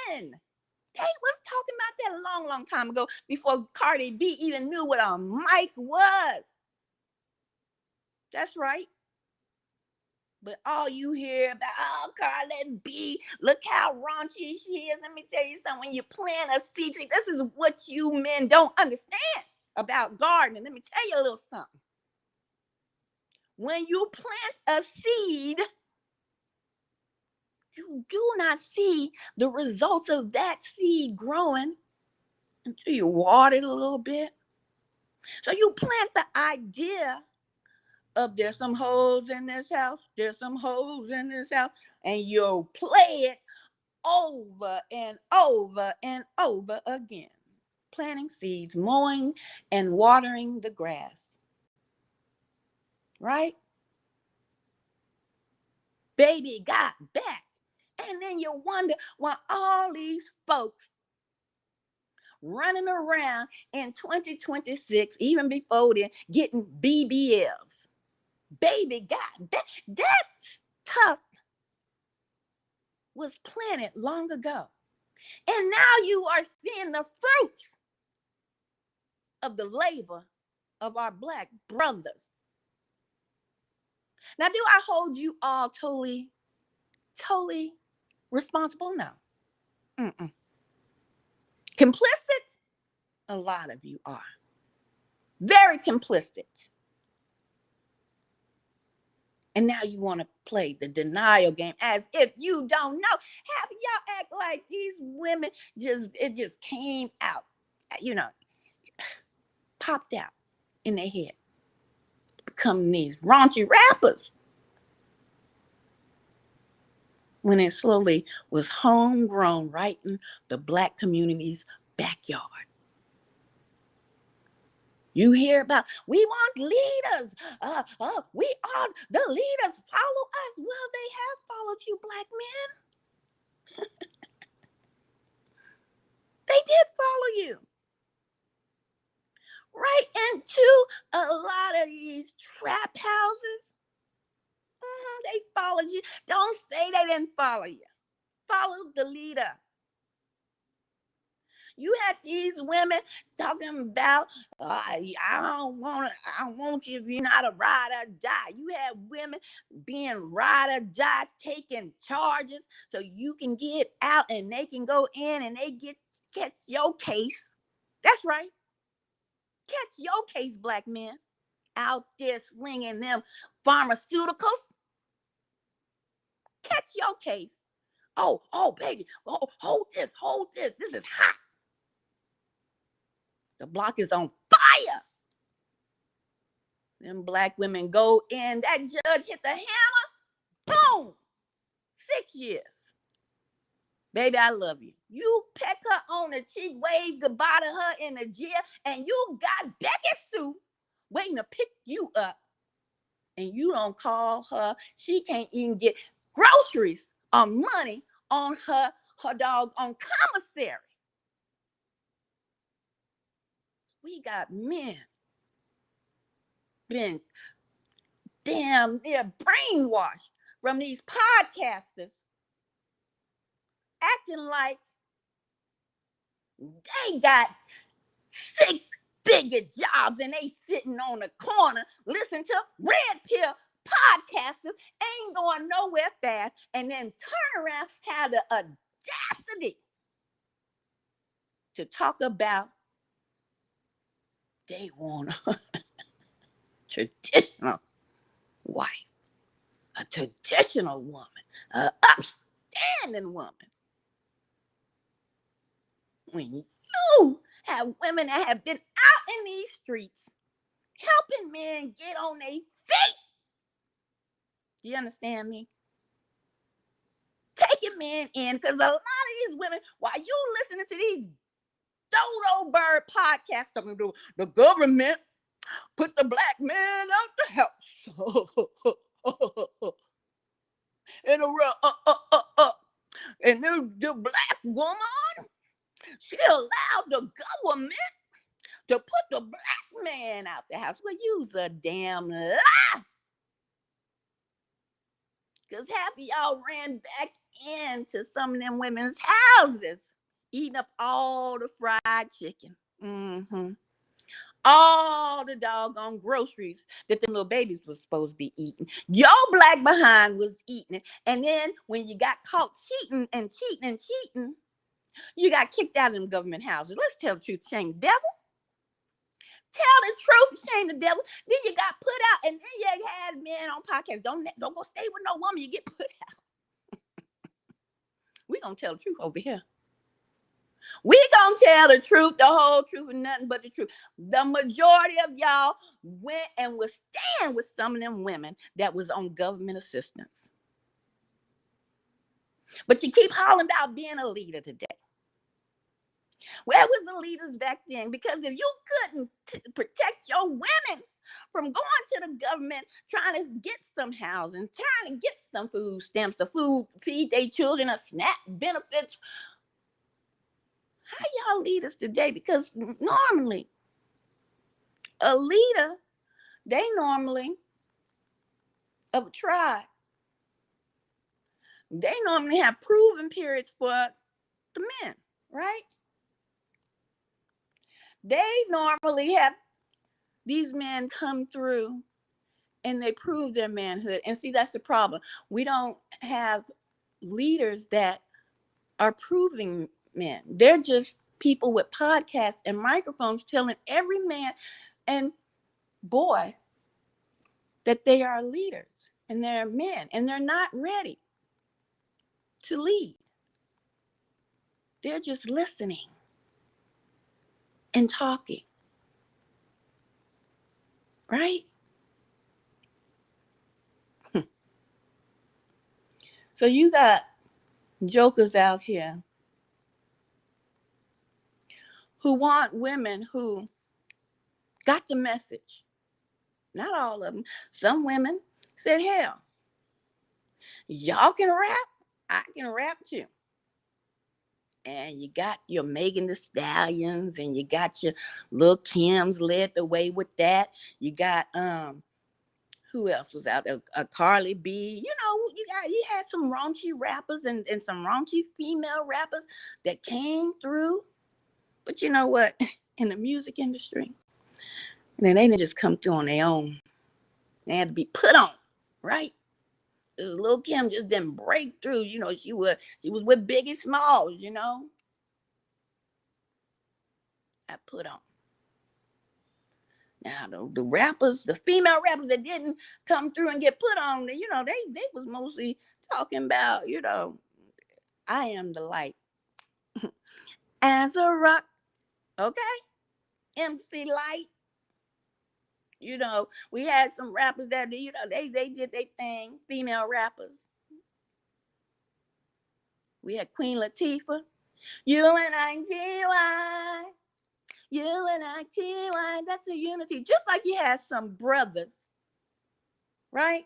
men. They was talking about that a long, long time ago before Cardi B even knew what a mic was. That's right. But all you hear about, oh, Cardi B, look how raunchy she is. Let me tell you something. When you plant a seed, this is what you men don't understand about gardening. Let me tell you a little something. When you plant a seed, you do not see the results of that seed growing until you water it a little bit. So you plant the idea of there's some holes in this house, there's some holes in this house, and you'll play it over and over and over again. Planting seeds, mowing and watering the grass. Right? Baby got back. And then you wonder why all these folks running around in 2026, even before then, getting BBLs. Baby got back. That stuff was planted long ago. And now you are seeing the fruits of the labor of our black brothers. Now, do I hold you all totally responsible? No. Complicit? A lot of you are. Very complicit. And now you want to play the denial game as if you don't know. Half of y'all act like these women it just came out, popped out in their head. Becoming these raunchy rappers. When it slowly was homegrown right in the black community's backyard. You hear about, we want leaders. We are the leaders. Follow us. Well, they have followed you, black men. They did follow you. Right into a lot of these trap houses. They followed you. Don't say they didn't follow you. Follow the leader. You had these women talking about, I don't want you if you're not a ride or die. You had women being ride or die, taking charges so you can get out and they can go in and they catch your case. That's right. Catch your case, black men. Out there slinging them pharmaceuticals. Catch your case. Oh, baby. Oh, hold this. This is hot. The block is on fire. Them black women go in. That judge hit the hammer. Boom. 6 years. Baby, I love you. You peck her on the cheek, wave goodbye to her in the jail, and you got Becky Sue waiting to pick you up, and you don't call her. She can't even get groceries or money on her dog on commissary. We got men been damn near brainwashed from these podcasters acting like they got 6-figure jobs and they sitting on the corner listening to red pill podcasters, ain't going nowhere fast, and then turn around, have the audacity to talk about they want a traditional wife, a traditional woman, an upstanding woman. When you have women that have been out in these streets helping men get on their feet, you understand me? Taking men in, because a lot of these women, while you listening to these dodo bird podcasts talking about the government put the black man out the house. And and the black woman, she allowed the government to put the black man out the house. Well, use a damn lie. Because half of y'all ran back into some of them women's houses, eating up all the fried chicken. All the doggone groceries that the little babies was supposed to be eating. Your black behind was eating it. And then when you got caught cheating, you got kicked out of them government houses. Let's tell the truth, shame the devil. Tell the truth, shame the devil. Then you got put out, and then you had men on podcasts. Don't go stay with no woman, you get put out. We gonna tell the truth over here. We gonna tell the truth, the whole truth, and nothing but the truth. The majority of y'all went and was staying with some of them women that was on government assistance. But you keep hollering about being a leader today. Where was the leaders back then? Because if you couldn't protect your women from going to the government, trying to get some housing, trying to get some food stamps, the food, feed their children a SNAP benefits, how y'all leaders today? Because normally a leader, they normally of a tribe, they normally have proven periods for the men, right? They normally have these men come through and they prove their manhood. And see, that's the problem. We don't have leaders that are proving men. They're just people with podcasts and microphones telling every man and boy that they are leaders and they're men and they're not ready to lead. They're just listening and talking, right? So you got jokers out here who want women who got the message. Not all of them. Some women said, hell, y'all can rap, I can rap too. And you got your Megan Thee Stallions and you got your Lil Kims led the way with that. You got who else was out there? Carly B. You know, you had some raunchy rappers and some raunchy female rappers that came through. But you know what? In the music industry, and then they didn't just come through on their own. They had to be put on, right? Lil Kim just didn't break through. You know, she was with Biggie Smalls, you know. I put on. Now the rappers, the female rappers that didn't come through and get put on, you know, they was mostly talking about, you know, I am the light as a rock, okay? MC Light. You know, we had some rappers that, you know, they did their thing, female rappers. We had Queen Latifah. You and I, T.Y. UNITY, that's a unity. Just like you had some brothers, right?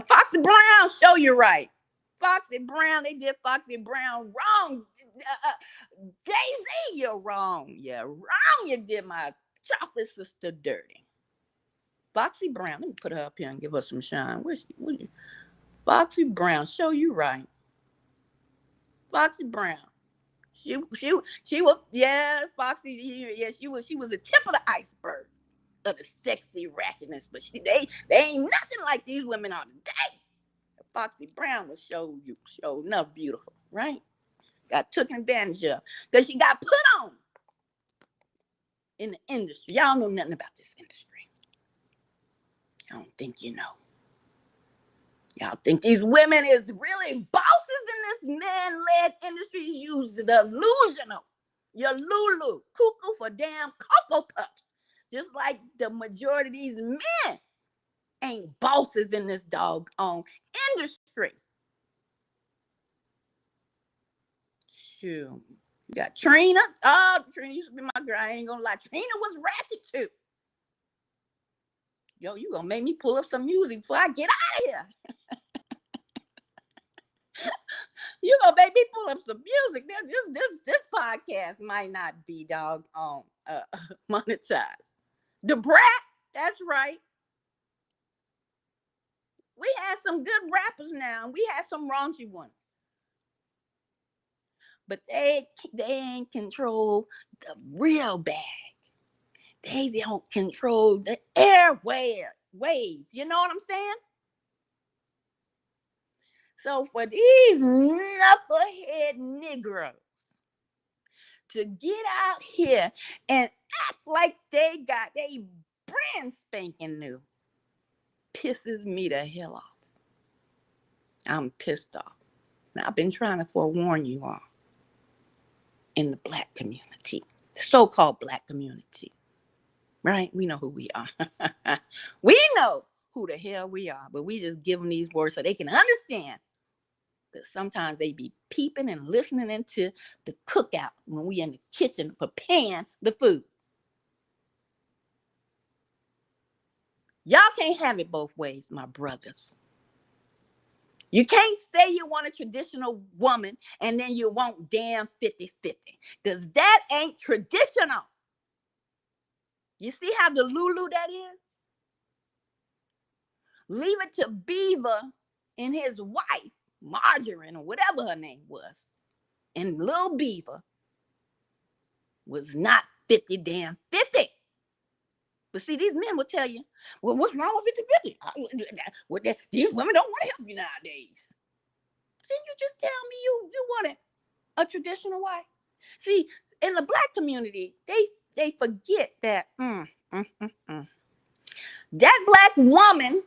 Foxy Brown, show you right. Foxy Brown, they did Foxy Brown wrong. Jay-Z, you're wrong. You're wrong. You did my chocolate sister dirty. Foxy Brown, let me put her up here and give her some shine. Where's she? Foxy Brown, show you right. Foxy Brown. She was, yeah, Foxy, yeah, she was the tip of the iceberg of the sexy ratchetness, but they ain't nothing like these women are today. Foxy Brown was show enough beautiful, right? Got taken advantage of because she got put on in the industry. Y'all know nothing about this industry. I don't think you know. Y'all think these women is really bosses in this man-led industry? You're delusional. You're Lulu, cuckoo for damn Cocoa Puffs. Just like the majority of these men ain't bosses in this doggone industry. Shoot. You got Trina. Oh, Trina used to be my girl. I ain't gonna lie. Trina was ratchet too. Yo, you gonna make me pull up some music before I get out of here. You gonna make me pull up some music. This podcast might not be doggone monetized. The Brat, that's right. We had some good rappers now, and we had some raunchy ones. But they ain't control the real bag. They don't control the airways. You know what I'm saying? So for these knucklehead Negroes to get out here and act like they brand spanking new pisses me the hell off. I'm pissed off. Now, I've been trying to forewarn you all in the Black community, the so-called Black community, right? We know who we are. We know who the hell we are, but we just give them these words so they can understand that sometimes they be peeping and listening into the cookout when we in the kitchen preparing the food. Y'all can't have it both ways, my brothers. You can't say you want a traditional woman and then you want damn 50-50, because that ain't traditional. You see how the Lulu that is? Leave it to Beaver and his wife, Margarine, or whatever her name was. And Lil Beaver was not 50-50. But see, these men will tell you, well, what's wrong with 50-50? These women don't want to help you nowadays. See, you just tell me you wanted a traditional wife. See, in the Black community, they forget that that Black woman,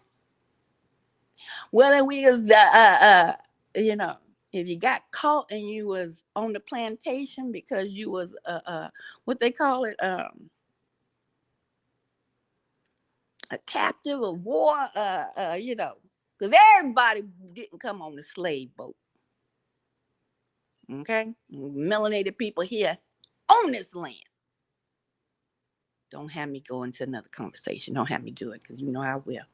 whether we was if you got caught and you was on the plantation because you was what they call it, a captive of war, because everybody didn't come on the slave boat. Okay, melanated people here on this land. Don't have me go into another conversation. Don't have me do it, because you know I will.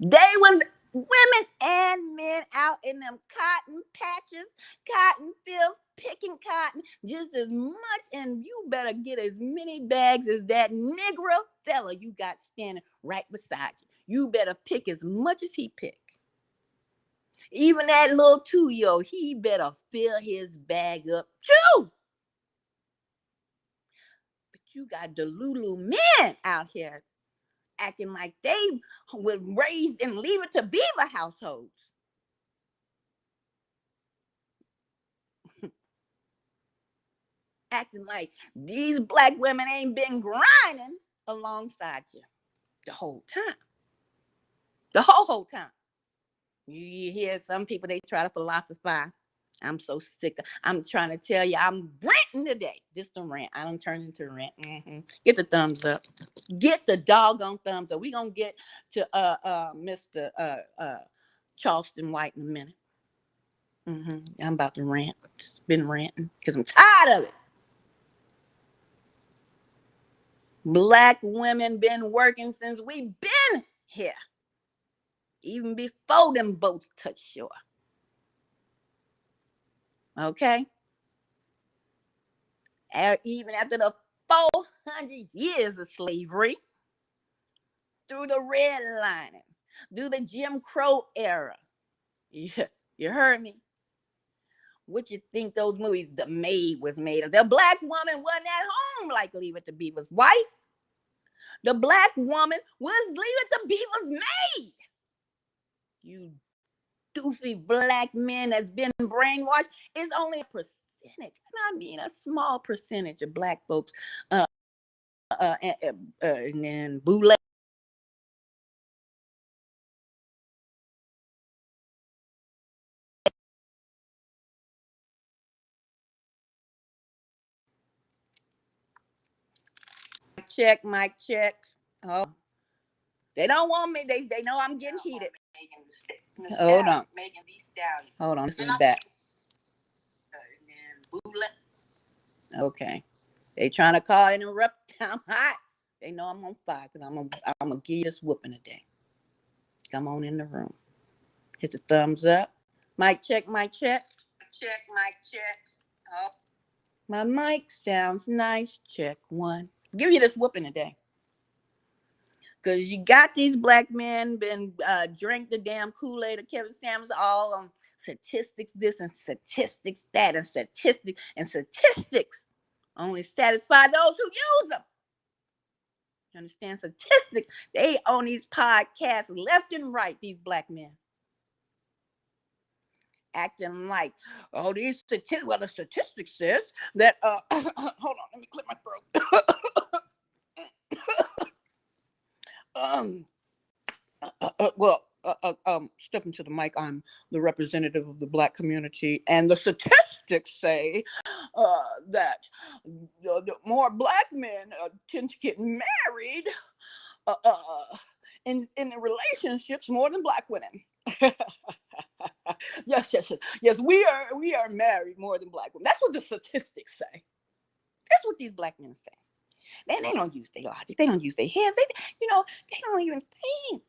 They was women and men out in them cotton patches, cotton fields, picking cotton just as much, and you better get as many bags as that Negro fella you got standing right beside you. You better pick as much as he picked. Even that little 2-year-old, he better fill his bag up too. But you got the Lulu men out here acting like they were raised in Leave It to Beaver households. Acting like these Black women ain't been grinding alongside you the whole time. The whole time. You hear some people, they try to philosophize. I'm so sick. I'm trying to tell you, I'm ranting today. Just a rant. I don't turn into a rant. Get the thumbs up. Get the doggone thumbs up. We're going to get to Mr. Charleston White in a minute. I'm about to rant. Been ranting because I'm tired of it. Black women been working since we been here. Even before them boats touched shore. Okay? Even after the 400 years of slavery, through the redlining, through the Jim Crow era. Yeah, you heard me? What you think those movies, The Maid was made of? The black woman wasn't at home like Leave It to Beaver's wife. The black woman was Leave It to Beaver's maid. You doofy black men that's been brainwashed. It's only a percentage, and I mean a small percentage of black folks, and then boule. Check, mic check. Oh, they don't want me. They know I'm getting heated. Hold on. Megan Thee Stallion. Hold on. This is back. Okay. They trying to call interrupt. I'm hot. They know I'm on fire because I'm gonna give you this whooping today. Come on in the room. Hit the thumbs up. Mic check, mic check. Check, mic check. Oh. My mic sounds nice. Check one. Give you this whooping today. Because you got these black men been drink the damn Kool-Aid of Kevin Samuels all on statistics this and statistics that and statistics only satisfy those who use them. You understand? Statistics. They on these podcasts left and right, these black men. Acting like, oh, these statistics, well, the statistics says that, hold on, let me clear my throat. Step into the mic. I'm the representative of the black community, and the statistics say that the more black men tend to get married in the relationships more than black women. Yes. We are married more than black women. That's what the statistics say. That's what these black men say. They don't use their logic. They don't use their heads. They don't even think.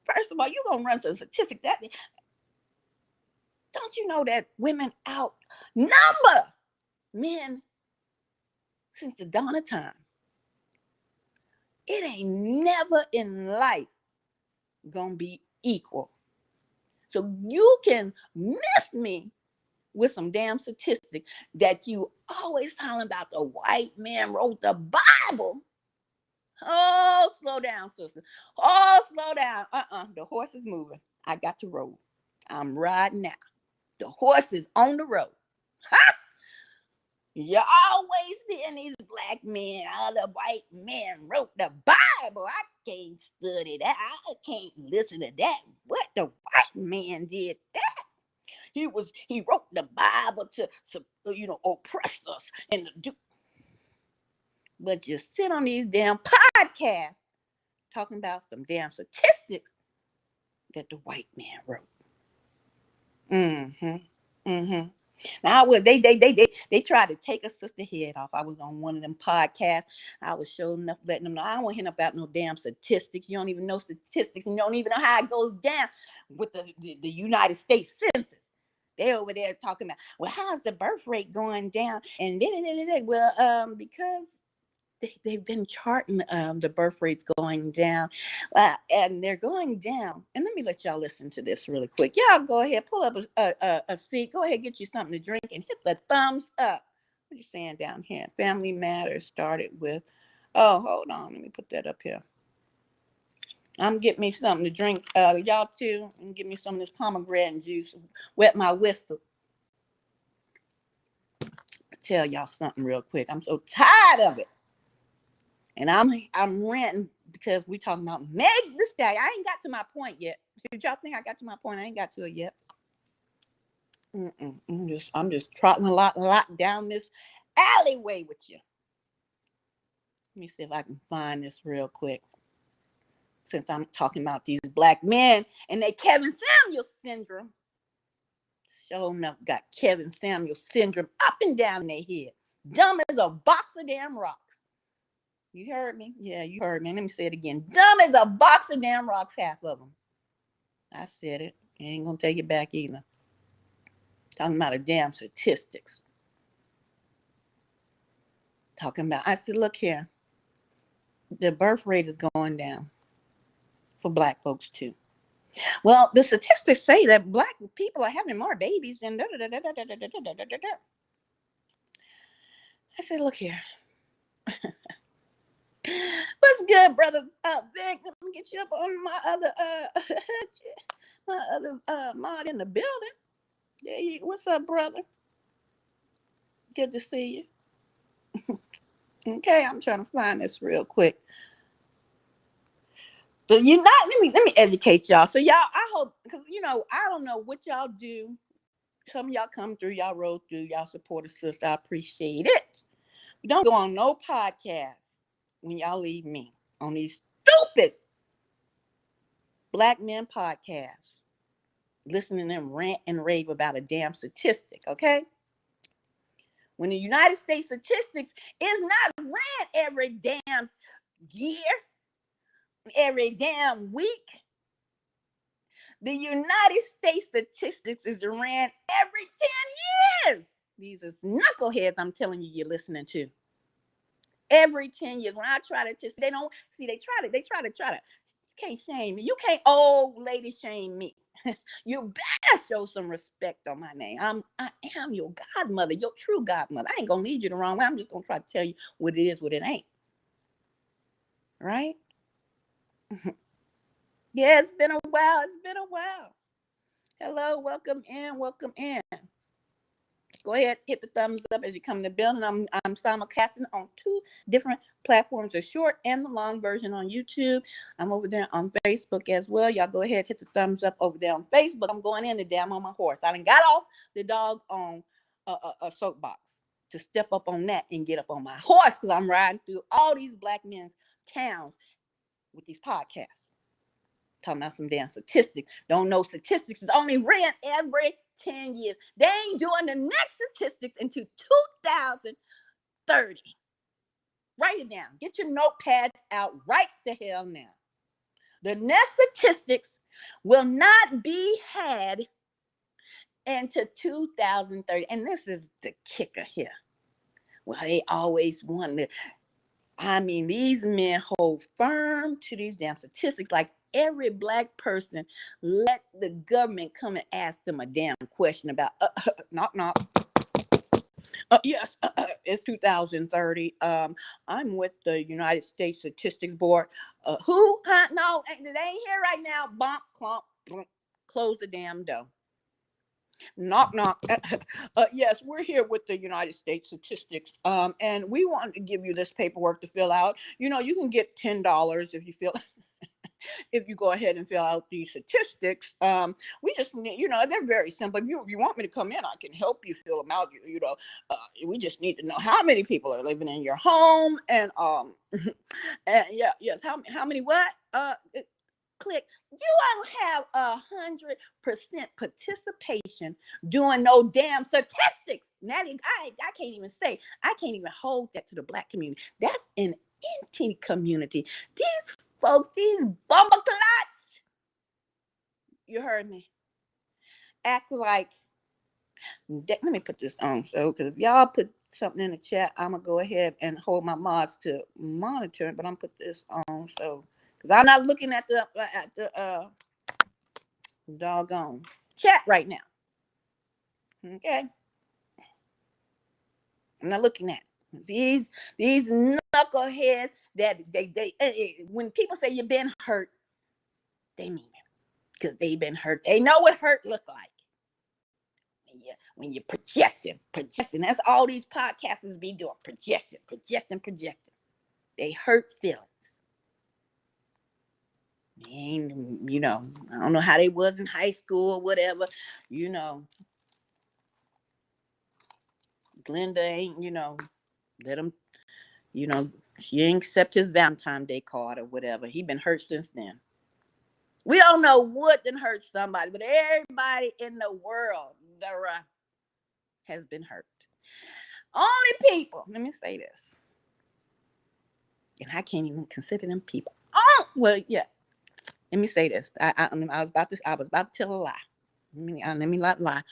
First of all, you're gonna run some statistics. Don't you know that women outnumber men since the dawn of time? It ain't never in life gonna be equal. So you can miss me with some damn statistic that you always talking about the white man wrote the Bible. Oh, slow down, sister. Oh, slow down. The horse is moving. I got to roll. I'm riding now. The horse is on the road. Ha! You always seeing these black men, all the white men wrote the Bible. I can't study that. I can't listen to that. What the white man did that? He wrote the Bible to oppress us and do. But you sit on these damn podcasts talking about some damn statistics that the white man wrote. Now they tried to take a sister head off. I was on one of them podcasts. I was showing enough letting them know I don't want to hear about no damn statistics. You don't even know statistics, and you don't even know how it goes down with the United States Census. They over there talking about, well, how's the birth rate going down? And well, because they've been charting the birth rates going down, and they're going down. And let me let y'all listen to this really quick. Y'all go ahead, pull up a seat. Go ahead, get you something to drink, and hit the thumbs up. What are you saying down here? Family Matters started with. Oh, hold on. Let me put that up here. I'm getting me something to drink. Y'all too, and give me some of this pomegranate juice. Wet my whistle. I'll tell y'all something real quick. I'm so tired of it. And I'm ranting because we talking about Meg Thee Stallion. I ain't got to my point yet. Did y'all think I got to my point? I ain't got to it yet. I'm just trotting a lot down this alleyway with you. Let me see if I can find this real quick. Since I'm talking about these black men and they Kevin Samuels syndrome. Sure enough, got Kevin Samuel syndrome up and down their head. Dumb as a box of damn rocks. You heard me? Yeah, you heard me. Let me say it again. Dumb as a box of damn rocks, half of them. I said it. I ain't gonna take it back either. Talking about a damn statistics. I said, look here. The birth rate is going down for black folks too. Well, the statistics say that black people are having more babies than I said, look here. What's good, brother? Vic, let me get you up on my other mod in the building. There you. What's up, brother? Good to see you. Okay, I'm trying to find this real quick. But let me educate y'all. So y'all, I hope, because I don't know what y'all do. Some of y'all come through, y'all roll through, y'all support a sister. I appreciate it. Don't go on no podcast when y'all leave me on these stupid black men podcasts, listening to them rant and rave about a damn statistic, okay? When the United States statistics is not ran every damn year, every damn week. The United States statistics is ran every 10 years. These are knuckleheads I'm telling you you're listening to. Every 10 years. When I try to they don't see, they try to. You can't shame me. You can't old lady shame me. You better show some respect on my name. I am your godmother, your true godmother. I ain't gonna lead you the wrong way. I'm just gonna try to tell you what it is, what it ain't. Right? Yeah, it's been a while. Hello, welcome in. Go ahead, hit the thumbs up as you come to the building. I'm simulcasting on 2 different platforms, the short and the long version on YouTube. I'm over there on Facebook as well. Y'all go ahead, hit the thumbs up over there on Facebook. I'm going in today. I'm on my horse. I done got off the dog on a soapbox to step up on that and get up on my horse, because I'm riding through all these black men's towns with these podcasts. Talking about some damn statistics. Don't know statistics is only ran every 10 years. They ain't doing the next statistics until 2030. Write it down. Get your notepads out right the hell now. The next statistics will not be had until 2030. And this is the kicker here. Well, they always wanted to. These men hold firm to these damn statistics like every black person let the government come and ask them a damn question about knock knock. Yes, it's 2030. I'm with the United States Statistics Board. Who? No, they ain't here right now. Bonk, clomp, blunk, close the damn door. Knock knock. Yes, we're here with the United States Statistics. And we want to give you this paperwork to fill out. You can get $10 if you feel if you go ahead and fill out these statistics. We just need, they're very simple. If you want me to come in, I can help you fill them out. We just need to know how many people are living in your home, and yes, how many what? Click. You don't have 100% participation doing no damn statistics. Now I can't even say, I can't even hold that to the black community. That's an empty community. These folks, these bumbleclots, you heard me, act like, let me put this on, so, because if y'all put something in the chat, I'm going to go ahead and hold my mods to monitor it, but I'm going to put this on, so, because I'm not looking at the doggone chat right now, okay? I'm not looking at it. These knuckleheads that they when people say you've been hurt, they mean it, because they've been hurt. They know what hurt look like. When you're projecting. That's all these podcasters be doing. Projecting. They hurt feelings. And, I don't know how they was in high school or whatever. Glenda ain't, let him, she ain't accept his Valentine's Day card or whatever. He been hurt since then. We don't know what done hurt somebody, but everybody in the world, has been hurt. Only people, let me say this, and I can't even consider them people. Oh, well, yeah. Let me say this. I was about to tell a lie. Let me not lie.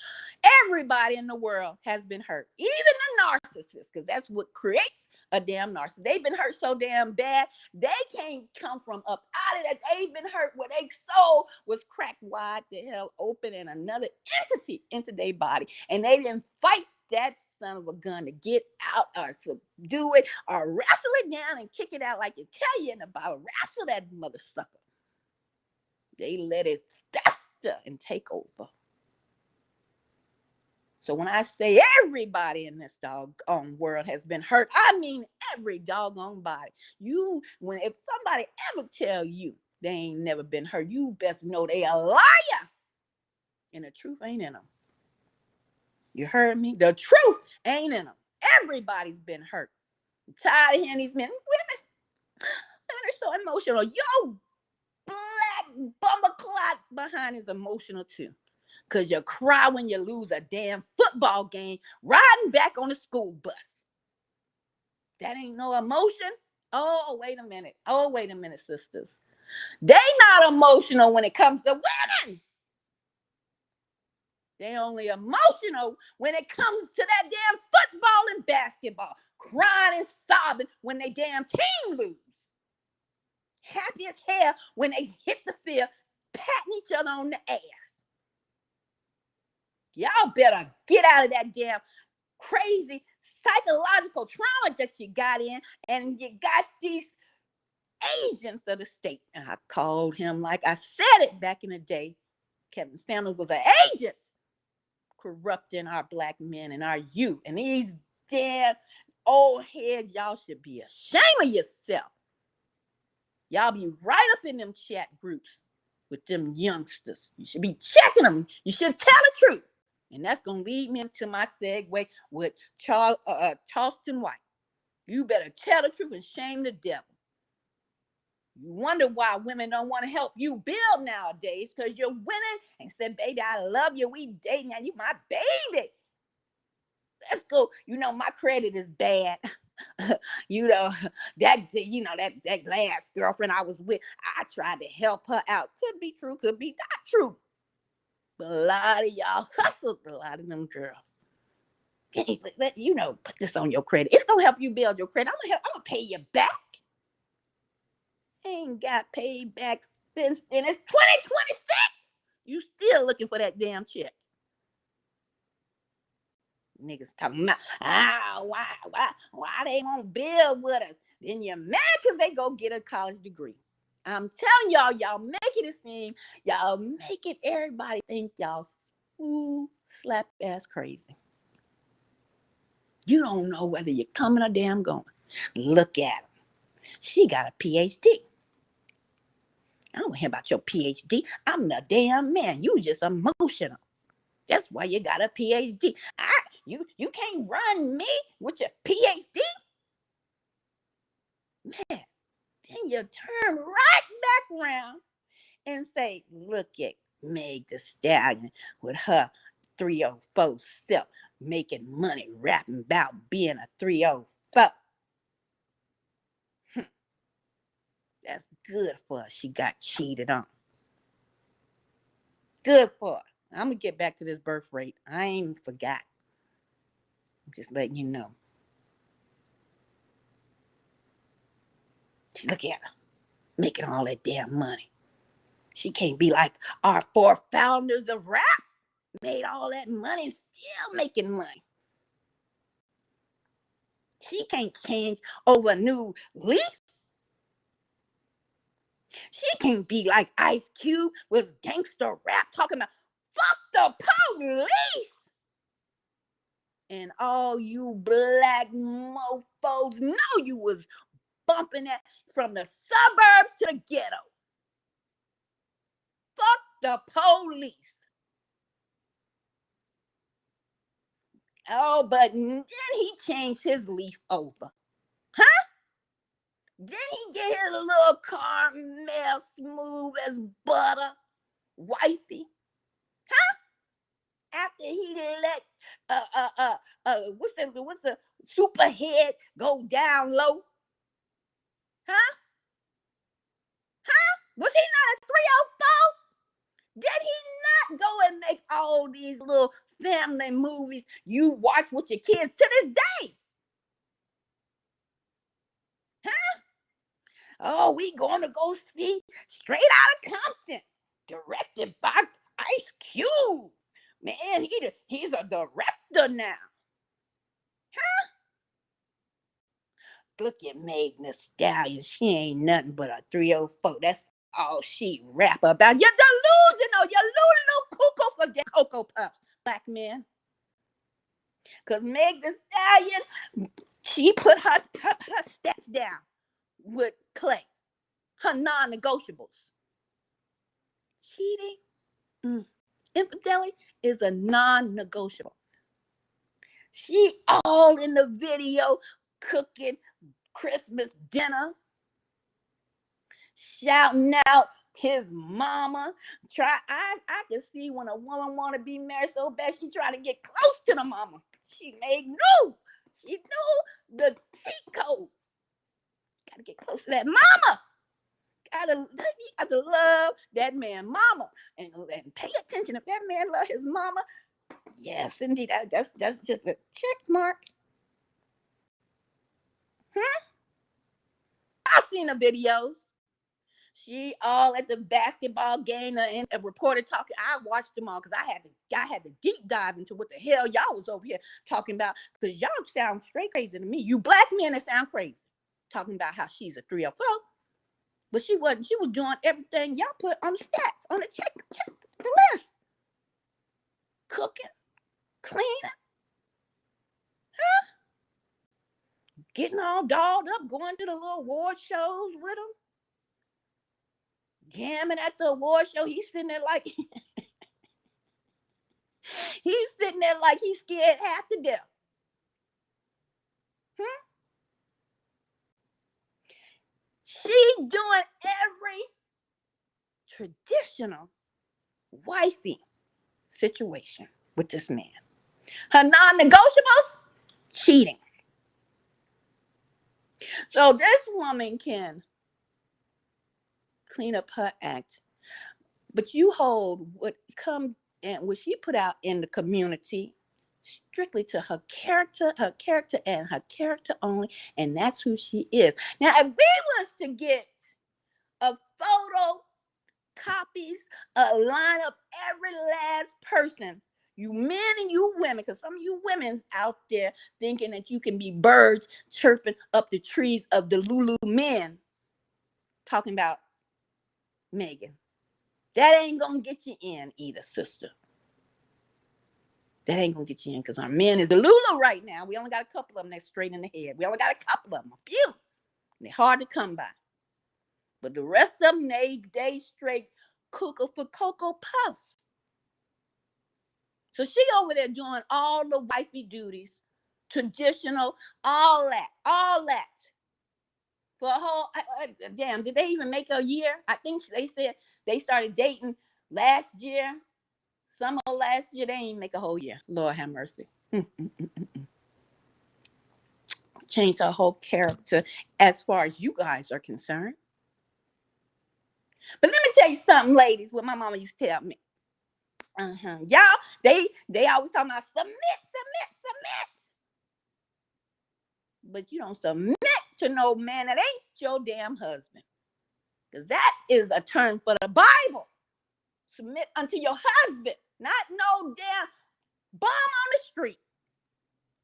Everybody in the world has been hurt, even the narcissists, because that's what creates a damn narcissist. They've been hurt so damn bad, they can't come from up out of that. They've been hurt where their soul was cracked wide the hell open and another entity into their body, and they didn't fight that son of a gun to get out or subdue it or wrestle it down and kick it out like you tell you in the Bible. Wrestle that mother sucker. They let it fester and take over. So when I say everybody in this doggone world has been hurt, I mean every doggone body. If somebody ever tell you they ain't never been hurt, you best know they a liar. And the truth ain't in them. You heard me? The truth ain't in them. Everybody's been hurt. I'm tired of hearing these men. Women are so emotional. Yo, black bummer clot behind is emotional too. Because you cry when you lose a damn football game riding back on the school bus. That ain't no emotion. Oh, wait a minute, sisters. They not emotional when it comes to women. They only emotional when it comes to that damn football and basketball. Crying and sobbing when they damn team lose. Happy as hell when they hit the field, patting each other on the ass. Y'all better get out of that damn crazy psychological trauma that you got in, and you got these agents of the state. And I called him like I said it back in the day. Kevin Samuels was an agent corrupting our black men and our youth. And these damn old heads, y'all should be ashamed of yourself. Y'all be right up in them chat groups with them youngsters. You should be checking them. You should tell the truth. And that's going to lead me into my segue with Charleston White. You better tell the truth and shame the devil. You wonder why women don't want to help you build nowadays, because you're winning and said, baby, I love you. We dating now. You my baby. Let's go. My credit is bad. that last girlfriend I was with, I tried to help her out. Could be true, could be not true. But a lot of y'all hustled a lot of them girls. Put this on your credit. It's gonna help you build your credit. I'm gonna pay you back. Ain't got paid back since then. It's 2026. You still looking for that damn check. Niggas talking about, why they won't build with us? Then you're mad because they go get a college degree. I'm telling y'all making it seem, y'all making everybody think y'all slap ass crazy. You don't know whether you're coming or damn going. Look at her. She got a PhD. I don't hear about your PhD. I'm the damn man. You just emotional. That's why you got a PhD. You can't run me with your PhD. Man, then you turn right back around and say, look at Meg Thee Stallion with her 304 self making money, rapping about being a 304. That's good for her. She got cheated on. Good for her. I'm going to get back to this birth rate. I ain't forgot. I'm just letting you know. Look at her. Making all that damn money. She can't be like our 4 founders of rap. Made all that money and still making money. She can't change over a new leaf. She can't be like Ice Cube with gangster rap talking about fuck the police. And all you black mofos know you was bumping that from the suburbs to the ghetto. Fuck the police. Oh, but then he changed his leaf over. Huh? Then he get his little caramel smooth as butter wifey. Huh? After after he let what's the superhead go down low? Huh? Was he not a 304? Did he not go and make all these little family movies you watch with your kids to this day? Huh? Oh, we gonna go see Straight Outta Compton, directed by Ice Cube. Man, he's a director now. Look at Meg Thee Stallion. She ain't nothing but a 304. That's all she rap about. You're delusional. You're little cuckoo for the Cocoa Puffs, black men. Because Meg Thee Stallion, she put her stats down with Clay, her non-negotiables. Cheating, infidelity is a non-negotiable. She all in the video cooking Christmas dinner, shouting out his mama. I can see when a woman want to be married so bad, she try to get close to the mama. She knew the cheat code. Gotta get close to that mama. You gotta love that man mama and pay attention. If that man love his mama, yes, indeed, that's just a check mark. I've seen the videos. She all at the basketball game and a reporter talking. I watched them all because I had to deep dive into what the hell y'all was over here talking about, because y'all sound straight crazy to me. You black men that sound crazy talking about how she's a 304, but she wasn't. She was doing everything y'all put on the stats, on the check the list. Cooking, cleaning, getting all dolled up, going to the little award shows with them. Jamming at the award show. He's sitting there like he's scared half to death. She doing every traditional wifey situation with this man. Her non-negotiables, cheating. So this woman can clean up her act, but you hold what she put out in the community strictly to her character and her character only, and that's who she is. Now, if we was to get a photo copies, a line of every last person, you men and you women, because some of you women's out there thinking that you can be birds chirping up the trees of the Lulu men talking about Megan. That ain't gonna get you in either, sister. That ain't gonna get you in, because our men is the Lulu right now. We only got a couple of them that's straight in the head. We only got a couple of them, a few. They're hard to come by. But the rest of them, they straight cuckoo for Cocoa Puffs. So she over there doing all the wifey duties, traditional, all that. For a whole, damn, did they even make a year? I think they said they started dating last year. Summer last year, they ain't make a whole year. Lord have mercy. Changed her whole character as far as you guys are concerned. But let me tell you something, ladies, what my mama used to tell me. Y'all, they always talking about submit. But you don't submit to no man that ain't your damn husband. Because that is a term for the Bible. Submit unto your husband, not no damn bum on the street.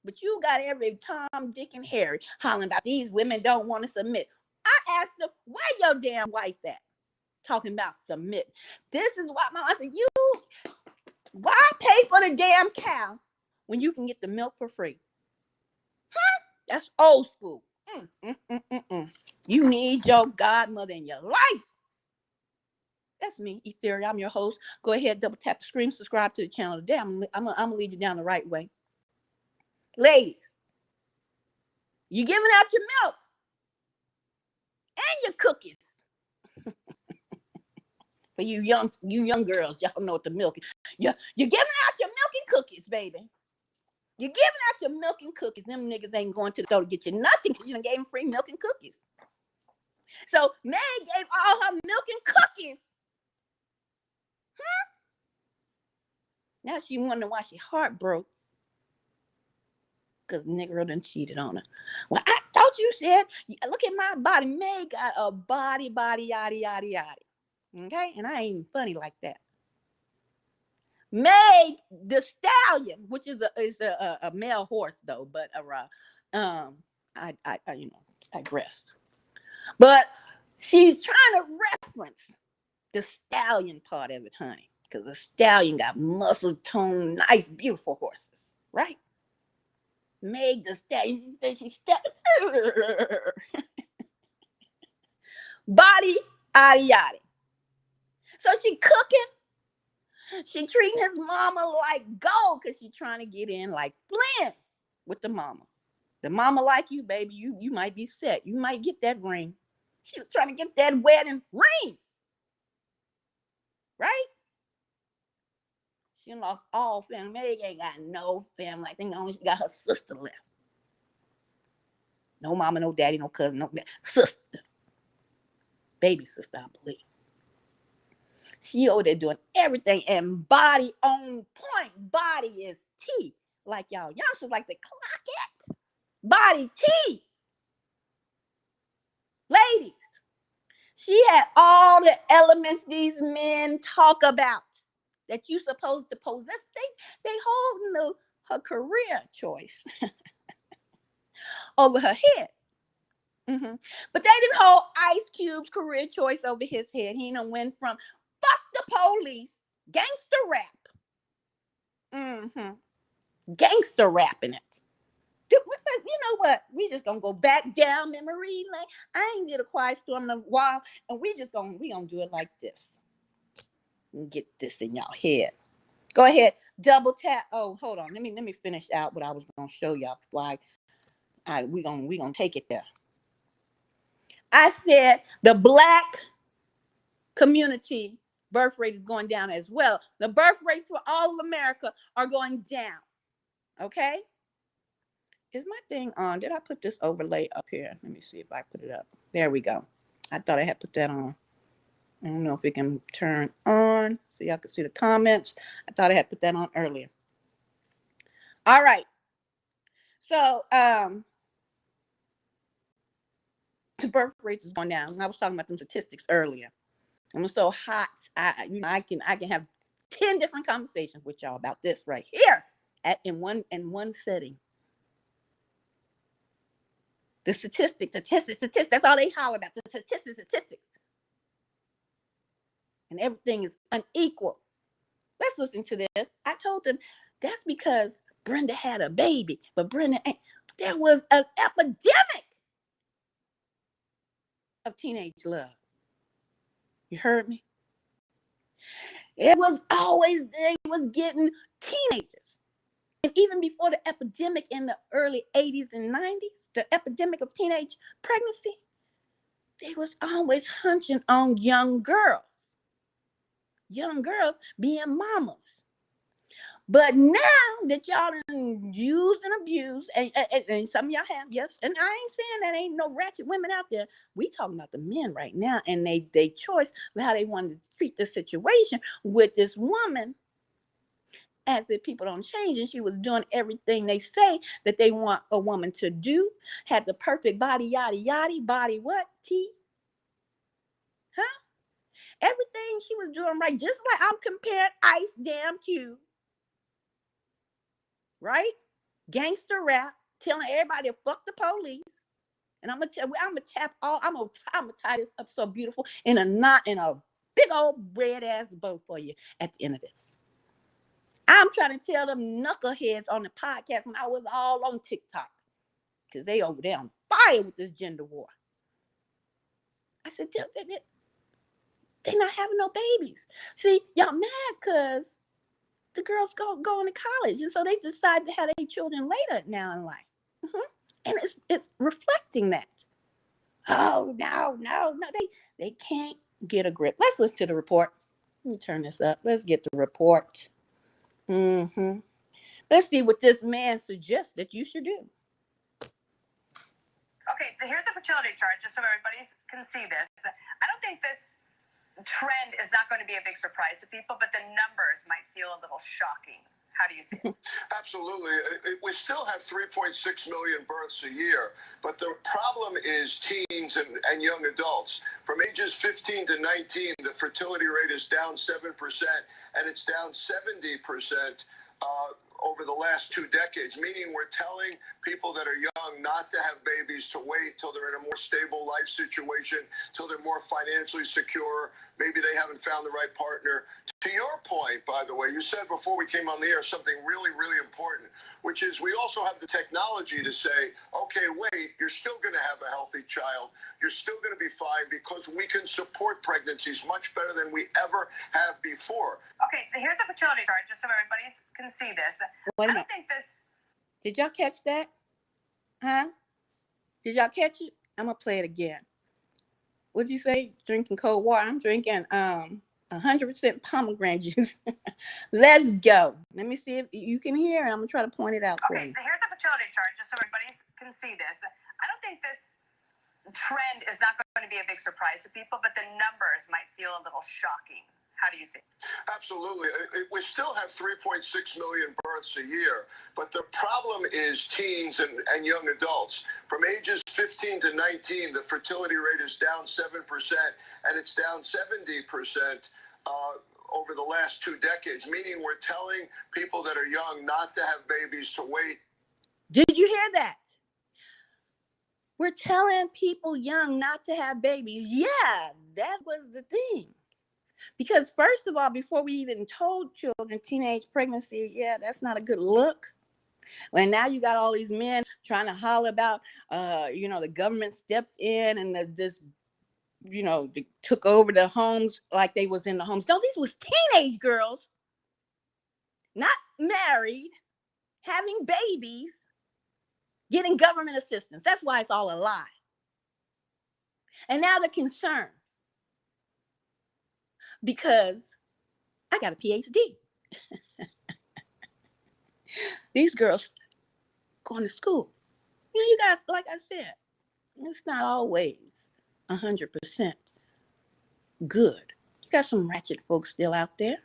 But you got every Tom, Dick, and Harry hollering about these women don't want to submit. I asked them, where your damn wife at? Talking about submit. This is why my mom said, why pay for the damn cow when you can get the milk for free? That's old school. You need your godmother in your life. That's me, Ethereum. I'm your host. Go ahead, double tap the screen, subscribe to the channel today. I'm gonna lead you down the right way. Ladies, you giving out your milk and your cookies For you young girls, y'all know what the milk is. You're giving out your milk and cookies, baby. You're giving out your milk and cookies. Them niggas ain't going to the store to get you nothing because you done gave them free milk and cookies. So Meg gave all her milk and cookies. Now she wonder why she heart broke. Because nigga done cheated on her. Well, I thought you said, look at my body. Meg got a body, yada, yada, yada. Okay? And I ain't funny like that. Meg the Stallion, which is a male horse though, but I digress. But she's trying to reference the stallion part of it, honey, because the stallion got muscle tone, nice, beautiful horses, right? Meg the Stallion, she said she stepped body, yada yada. So she cooking. She treating his mama like gold because she trying to get in like Flynn with the mama. The mama like you, baby. You might be set. You might get that ring. She was trying to get that wedding ring. Right? She lost all family. Meg ain't got no family. I think only she got her sister left. No mama, no daddy, no cousin, no sister. Baby sister, I believe. She over there doing everything and body on point. Body is tea. Like y'all youngsters like to clock it. Body tea. Ladies, she had all the elements these men talk about that you supposed to possess. They holding her career choice over her head. Mm-hmm. But they didn't hold Ice Cube's career choice over his head. He done went from fuck the police, gangster rap. Mm-hmm. Gangster rapping it. You know what? We just gonna go back down memory lane. I ain't did a quiet storm in a while, and we gonna do it like this. And get this in y'all head. Go ahead, double tap. Oh, hold on. Let me finish out what I was gonna show y'all. Like, we gonna take it there. I said the Black community birth rate is going down as well. The birth rates for all of America are going down. Okay? Is my thing on? Did I put this overlay up here? Let me see if I put it up. There we go. I thought I had put that on. I don't know if it can turn on so y'all can see the comments. I thought I had put that on earlier. All right. So, the birth rates is going down. I was talking about them statistics earlier. I'm so hot. I can have 10 different conversations with y'all about this right here in one setting. The statistics. That's all they holler about. The statistics. And everything is unequal. Let's listen to this. I told them that's because Brenda had a baby, but there was an epidemic of teenage love. You heard me? It was always, they was getting teenagers. And even before the epidemic in the early 80s and 90s, the epidemic of teenage pregnancy, they was always hunching on young girls. Young girls being mamas. But now that y'all done use and abuse, and some of y'all have, yes, and I ain't saying that ain't no ratchet women out there. We talking about the men right now and they choice of how they wanted to treat the situation with this woman. As if people don't change, and she was doing everything they say that they want a woman to do. Had the perfect body, yada yada, body what? T? Huh? Everything she was doing right, just like I'm comparing Ice Damn Cube. Right? Gangster rap, telling everybody to fuck the police. And I'm gonna tie this up so beautiful in a knot in a big old red ass bow for you at the end of this. I'm trying to tell them knuckleheads on the podcast when I was all on TikTok, because they over there on fire with this gender war. I said, they're not having no babies. See, y'all mad because the girls going to college, and so they decide to have their children later now in life. Mm-hmm. And it's reflecting that. Oh, no, they can't get a grip. Let's listen to the report. Let me turn this up. Let's get the report. Let's see what this man suggests that you should do. Okay, here's the fertility chart, just so everybody can see this. I don't think this trend is not going to be a big surprise to people, but the numbers might feel a little shocking. How do you see it? Absolutely. We still have 3.6 million births a year, but the problem is teens and young adults. From ages 15 to 19, the fertility rate is down 7%, and it's down 70% over the last 2 decades, meaning we're telling people that are young not to have babies, to wait till they're in a more stable life situation, till they're more financially secure. Maybe they haven't found the right partner. To your point, by the way, you said before we came on the air something really, really important, which is we also have the technology to say, okay, wait, you're still going to have a healthy child. You're still going to be fine because we can support pregnancies much better than we ever have before. Okay, here's the fertility chart, just so everybody can see this. Wait a I minute. don't think this... Did y'all catch that? Huh? Did y'all catch it? I'm going to play it again. What did you say? Drinking cold water? I'm drinking 100% pomegranate juice. Let's go. Let me see if you can hear it. I'm going to try to point it out for you. Okay, here's the fertility chart, just so everybody can see this. I don't think this trend is not going to be a big surprise to people, but the numbers might feel a little shocking. How do you see it? Absolutely. We still have 3.6 million births a year, but the problem is teens and young adults. From ages 15 to 19, the fertility rate is down 7%, and it's down 70% over the last 2 decades, meaning we're telling people that are young not to have babies, to wait. Did you hear that? We're telling people young not to have babies. Yeah, that was the thing. Because first of all, before we even told children teenage pregnancy, yeah, that's not a good look. And now you got all these men trying to holler about, the government stepped in and they took over the homes like they was in the homes. No, these was teenage girls, not married, having babies, getting government assistance. That's why it's all a lie. And now they're concerned because I got a PhD. These girls going to school. You guys, like I said, it's not always 100% good. You got some ratchet folks still out there.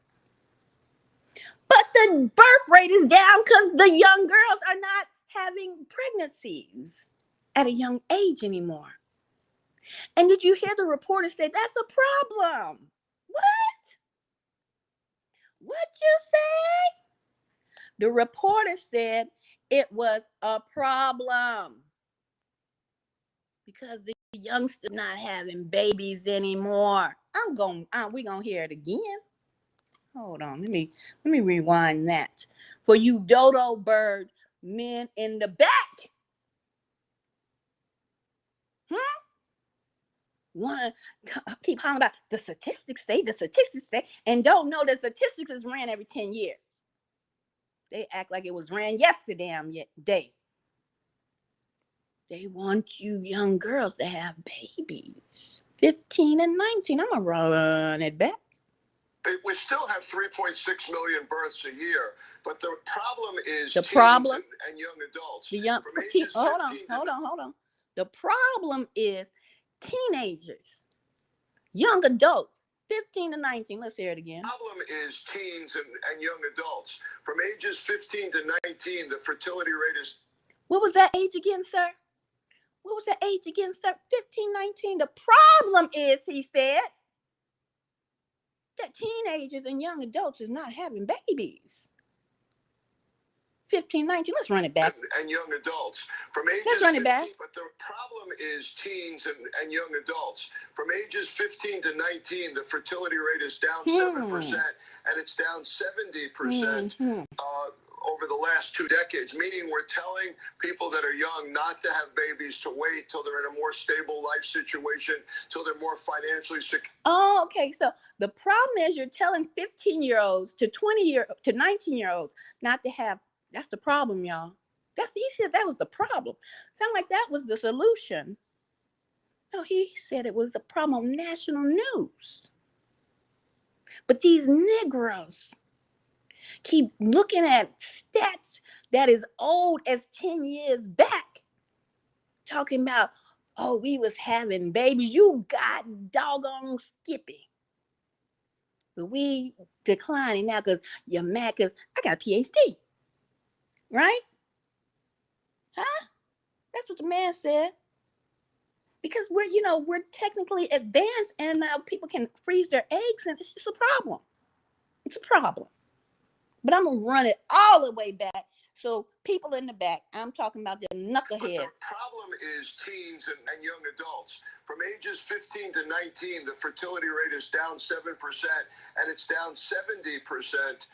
But the birth rate is down because the young girls are not having pregnancies at a young age anymore. And did you hear the reporter say that's a problem? What? What you say? The reporter said it was a problem because the youngsters not having babies anymore. We're gonna hear it again. Hold on, let me rewind that for you dodo bird men in the back. Want to keep hollering about the statistics say, and don't know the statistics is ran every 10 years. They act like it was ran yesterday. They want you young girls to have babies. 15 and 19. I'm going to run it back. We still have 3.6 million births a year, but the problem is the teens problem and young adults. Hold on. The problem is teenagers, young adults, 15 to 19. Let's hear it again. The problem is teens and young adults. From ages 15 to 19, the fertility rate is... What was that age again, sir? 15, 19. The problem is, he said, that teenagers and young adults is not having babies. 15, 19. Let's run it back. And young adults. From ages Let's run it back. But the problem is teens and young adults. From ages 15 to 19, the fertility rate is down 7%, and it's down 70% over the last 2 decades, meaning we're telling people that are young not to have babies, to wait till they're in a more stable life situation, till they're more financially secure. Oh, okay. So the problem is you're telling 15-year-olds to 19-year-olds not to have. That's the problem, y'all. He said that was the problem. Sound like that was the solution. No, he said it was a problem on national news. But these Negroes keep looking at stats that is old as 10 years back, talking about, oh, we was having babies. You got doggone skippy. But we declining now because you're mad because I got a PhD. Right? Huh? That's what the man said. Because we're technically advanced and now people can freeze their eggs and it's just a problem. It's a problem. But I'm going to run it all the way back. So people in the back, I'm talking about the knuckleheads. But the problem is teens and young adults. From ages 15 to 19, the fertility rate is down 7%, and it's down 70%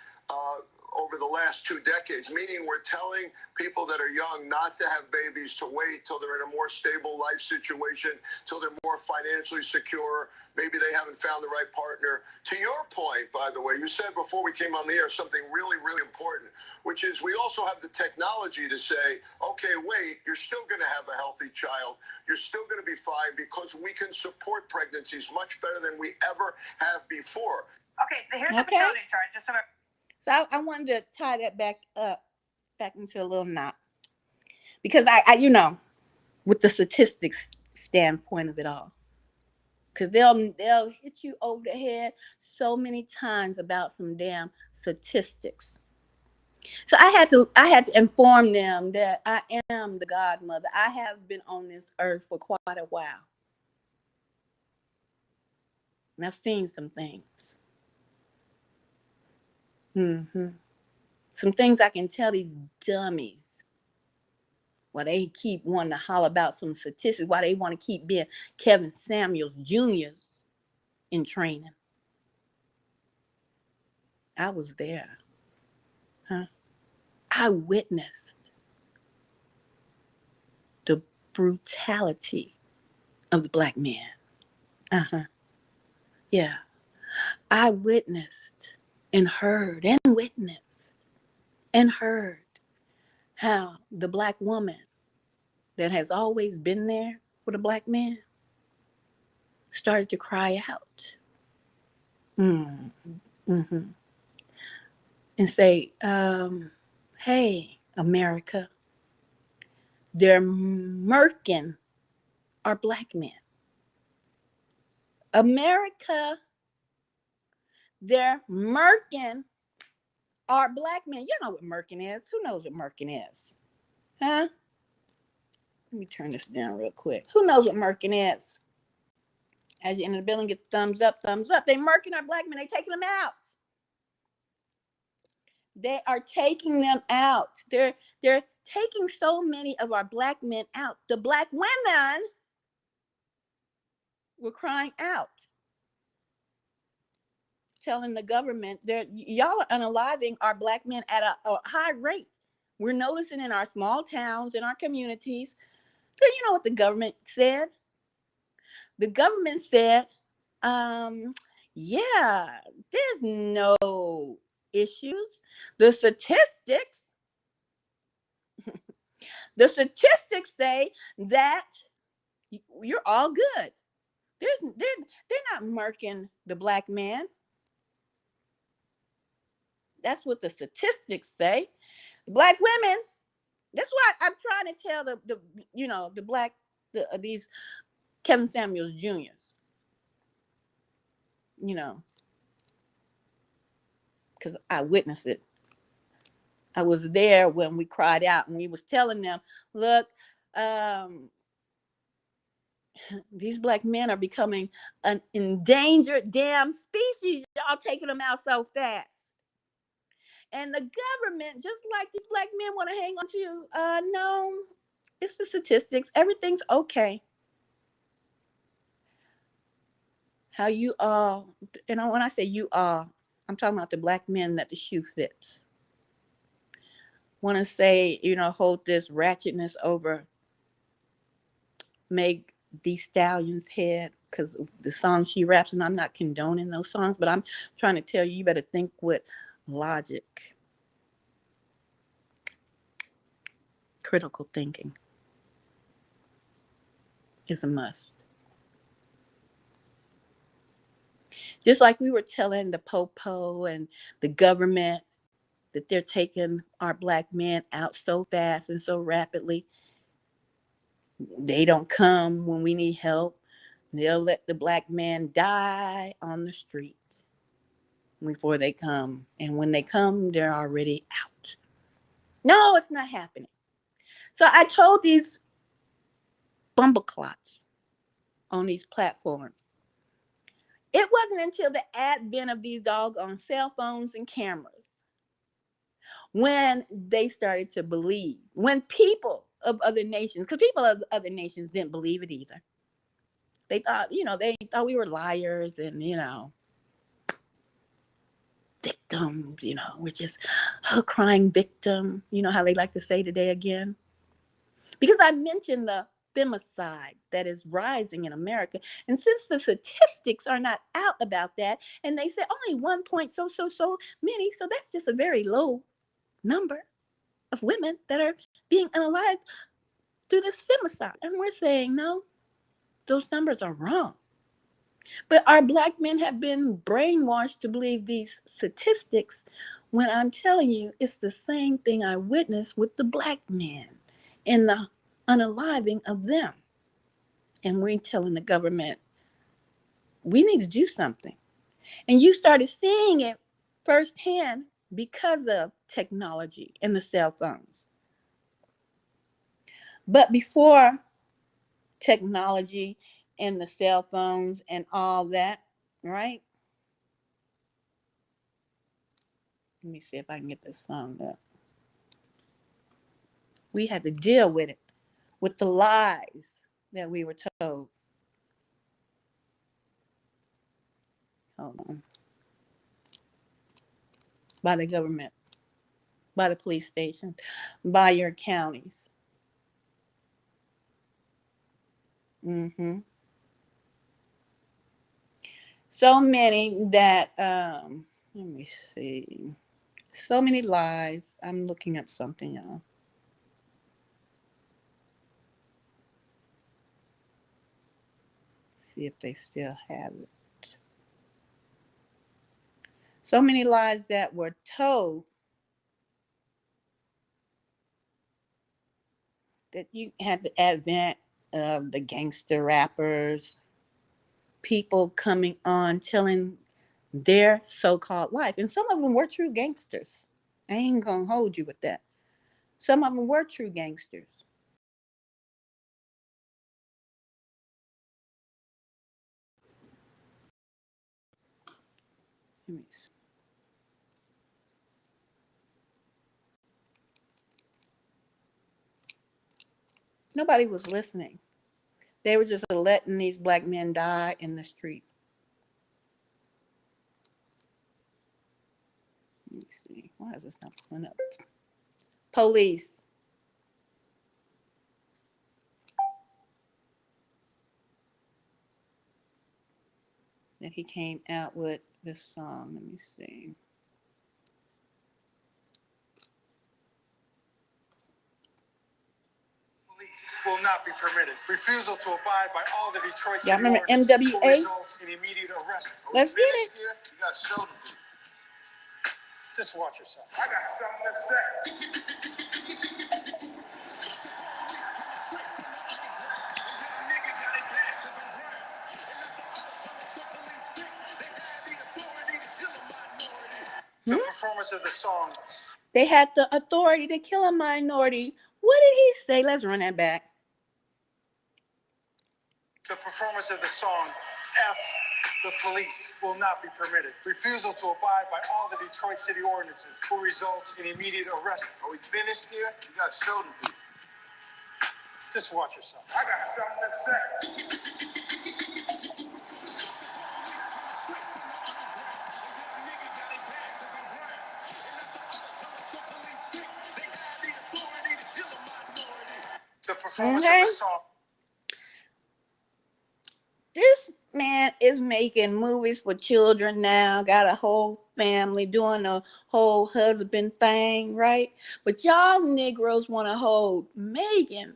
over the last 2 decades, meaning we're telling people that are young not to have babies, to wait till they're in a more stable life situation, till they're more financially secure. Maybe they haven't found the right partner. To your point, by the way, you said before we came on the air something really, really important, which is we also have the technology to say, okay, wait, you're still going to have a healthy child. You're still going to be fine because we can support pregnancies much better than we ever have before. Okay, here's the fertility chart. Just so I wanted to tie that back into a little knot. Because I with the statistics standpoint of it all. Because they'll hit you over the head so many times about some damn statistics. So I had to inform them that I am the godmother. I have been on this earth for quite a while. And I've seen some things. Some things I can tell these dummies. Why they keep wanting to holler about some statistics. Why they want to keep being Kevin Samuels Jr.'s in training. I was there. I witnessed the brutality of the black man. Yeah. I witnessed and heard how the black woman that has always been there for the black man started to cry out. And say, hey, America, they're murking our black men. America, they're murking our black men. You know what murking is. Who knows what murking is? Huh? Let me turn this down real quick. Who knows what murking is? As you enter the building, get thumbs up, thumbs up. They murking our black men. They taking them out. They are taking them out. They're taking so many of our black men out. The black women were crying out, telling the government that y'all are unaliving our black men at a high rate. We're noticing in our small towns, in our communities. Do you know what the government said? The government said, yeah, there's no issues. The statistics say that you're all good. They're not murking the black man. That's what the statistics say. The black women. That's why I'm trying to tell these Kevin Samuels Jr.'s. Because I witnessed it. I was there when we cried out and we was telling them, look, these black men are becoming an endangered damn species. Y'all taking them out so fast. And the government, just like these black men want to hang on to, no, it's the statistics. Everything's okay. How you all, and when I say you all, I'm talking about the black men that the shoe fits. Want to say, hold this ratchetness over Meg Thee Stallion's head because the song she raps, and I'm not condoning those songs, but I'm trying to tell you, you better think with logic. Critical thinking is a must. Just like we were telling the Popo and the government that they're taking our black men out so fast and so rapidly. They don't come when we need help. They'll let the black man die on the streets before they come. And when they come, they're already out. No, it's not happening. So I told these bumbleclots on these platforms, it wasn't until the advent of these doggone cell phones and cameras when they started to believe, when people of other nations, because people of other nations didn't believe it either. They thought, they thought we were liars and, victims, we're just a crying victim. You know how they like to say today again? Because I mentioned the femicide that is rising in America. And since the statistics are not out about that, and they say only 1 point so many, so that's just a very low number of women that are being unalived through this femicide. And we're saying, no, those numbers are wrong. But our black men have been brainwashed to believe these statistics when I'm telling you it's the same thing I witnessed with the black men and the unaliving of them. And we're telling the government, we need to do something. And you started seeing it firsthand because of technology and the cell phones. But before technology and the cell phones and all that, right? Let me see if I can get this song up. We had to deal with it, with the lies that we were told. Hold on. By the government, by the police station, by your counties. So many that, let me see. So many lies. I'm looking up something, y'all. See if they still have it. So many lies that were told that you had the advent of the gangster rappers, people coming on telling their so-called life. And some of them were true gangsters. I ain't gonna hold you with that. Some of them were true gangsters. Let me see. Nobody was listening. They were just letting these black men die in the street. Let me see. Why is this not pulling up? Police. That he came out with this song. Let me see. Police will not be permitted. Refusal to abide by all the Detroit Y'all City remember ordinances will NWA? result in immediate arrest. Let's get it. Here, you gotta show them. Just watch yourself. I got something to say. The performance of the song. They had the authority to kill a minority. What did he say? Let's run that back. The performance of the song, F the police, will not be permitted. Refusal to abide by all the Detroit City ordinances will result in immediate arrest. Are we finished here? You gotta show them people. Just watch yourself. I got something to say. The performance of the song. This man is making movies for children now, got a whole family doing a whole husband thing, right? But y'all Negroes want to hold Megan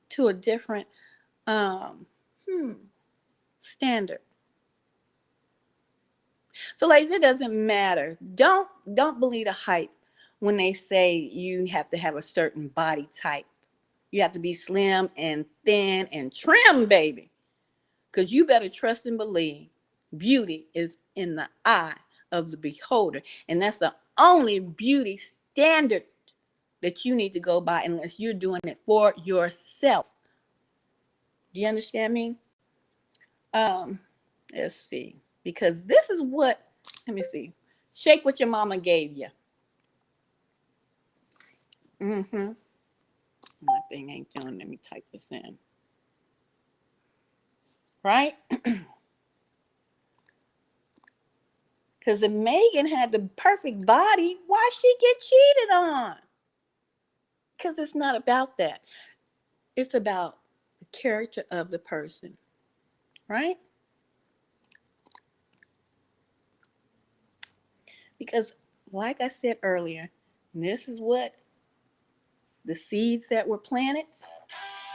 to a different standard. So, ladies, it doesn't matter. Don't believe the hype when they say you have to have a certain body type. You have to be slim and thin and trim, baby. Because you better trust and believe beauty is in the eye of the beholder. And that's the only beauty standard that you need to go by unless you're doing it for yourself. Do you understand me? Let's see. Because this is what, let me see. Shake what your mama gave you. My thing ain't doing. Let me type this in. Right? Because if Megan had the perfect body, why she get cheated on? Because it's not about that. It's about the character of the person. Right? Because like I said earlier, this is what the seeds that were planted.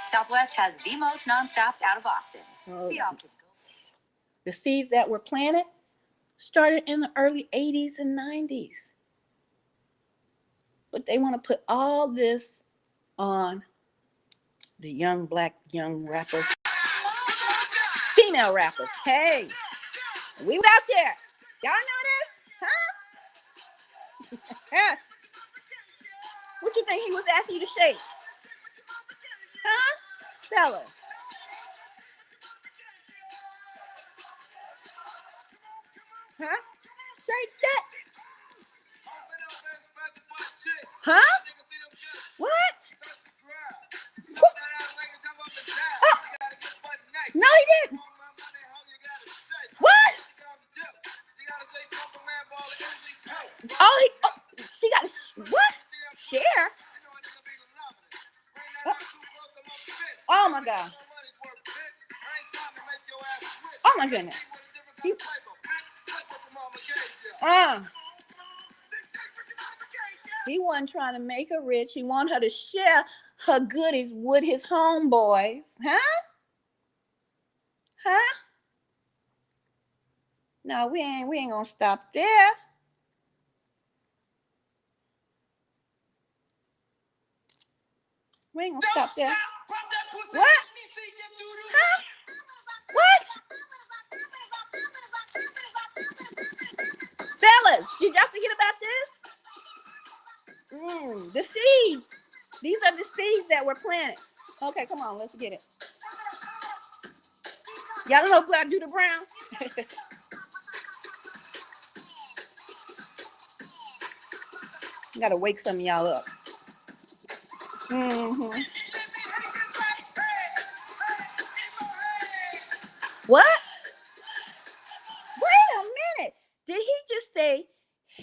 Southwest has the most nonstops out of Austin. The seeds that were planted started in the early 80s and 90s. But they want to put all this on the young rappers, female rappers. Hey, we was out there. Y'all know this? Huh? What you think he was asking you to shake? Huh? Stella. Huh? Shake that. Huh? What? No, he didn't. What? Oh, she got what? Share? Oh my God. Oh my goodness. He wasn't trying to make her rich. He wanted her to share her goodies with his homeboys. Huh? Huh? No, we ain't gonna stop there. We ain't gonna stop there. What? Huh? What? Fellas, did y'all forget about this? The seeds. These are the seeds that were planted. Okay, come on, let's get it. Y'all don't know Black do the brown? Gotta wake some of y'all up. What? Wait a minute. Did he just say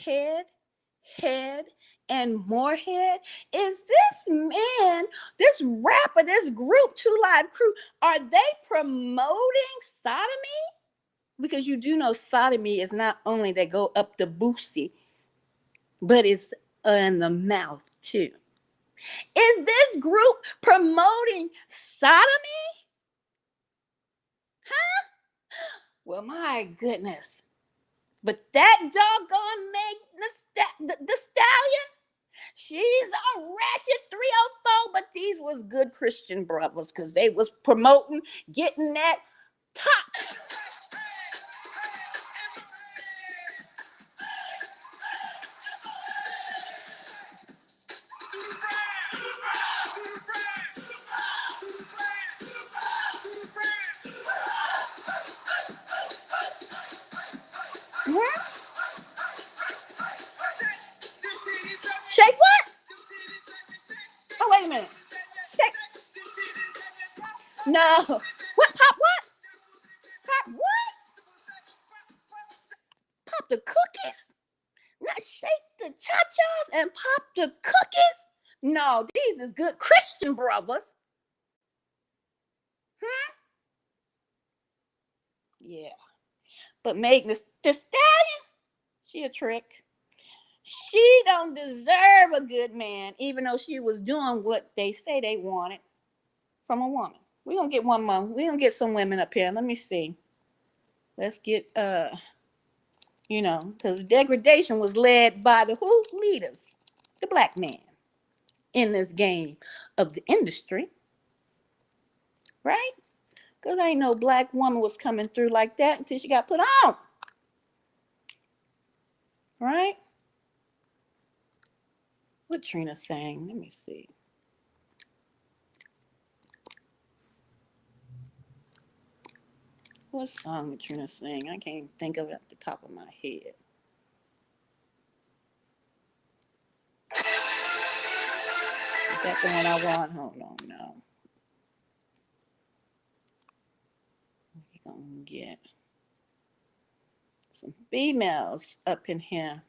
head, and more head? Is this man, this rapper, this group, 2 Live Crew, are they promoting sodomy? Because you do know sodomy is not only they go up the boosie, but it's in the mouth too. Is this group promoting sodomy? Huh? Well, my goodness. But that doggone Meg the Stallion, she's a ratchet 304, but these was good Christian brothers because they was promoting getting that top. Shake what? Oh, wait a minute. Shake. No. What? Pop what? Pop what? Pop the cookies? Not shake the cha-chas and pop the cookies? No, these is good Christian brothers. Yeah. But Megan Thee Stallion, she a trick. She don't deserve a good man, even though she was doing what they say they wanted from a woman. We're gonna get one more. We're gonna get some women up here. Let me see. Let's get You know, because the degradation was led by the who leaders, the black man in this game of the industry, right? Because ain't no black woman was coming through like that until she got put on, right? What Trina sang? Let me see. What song did Trina sing? I can't even think of it off the top of my head. Is that the one I want? Hold on, no. We're gonna get some females up in here.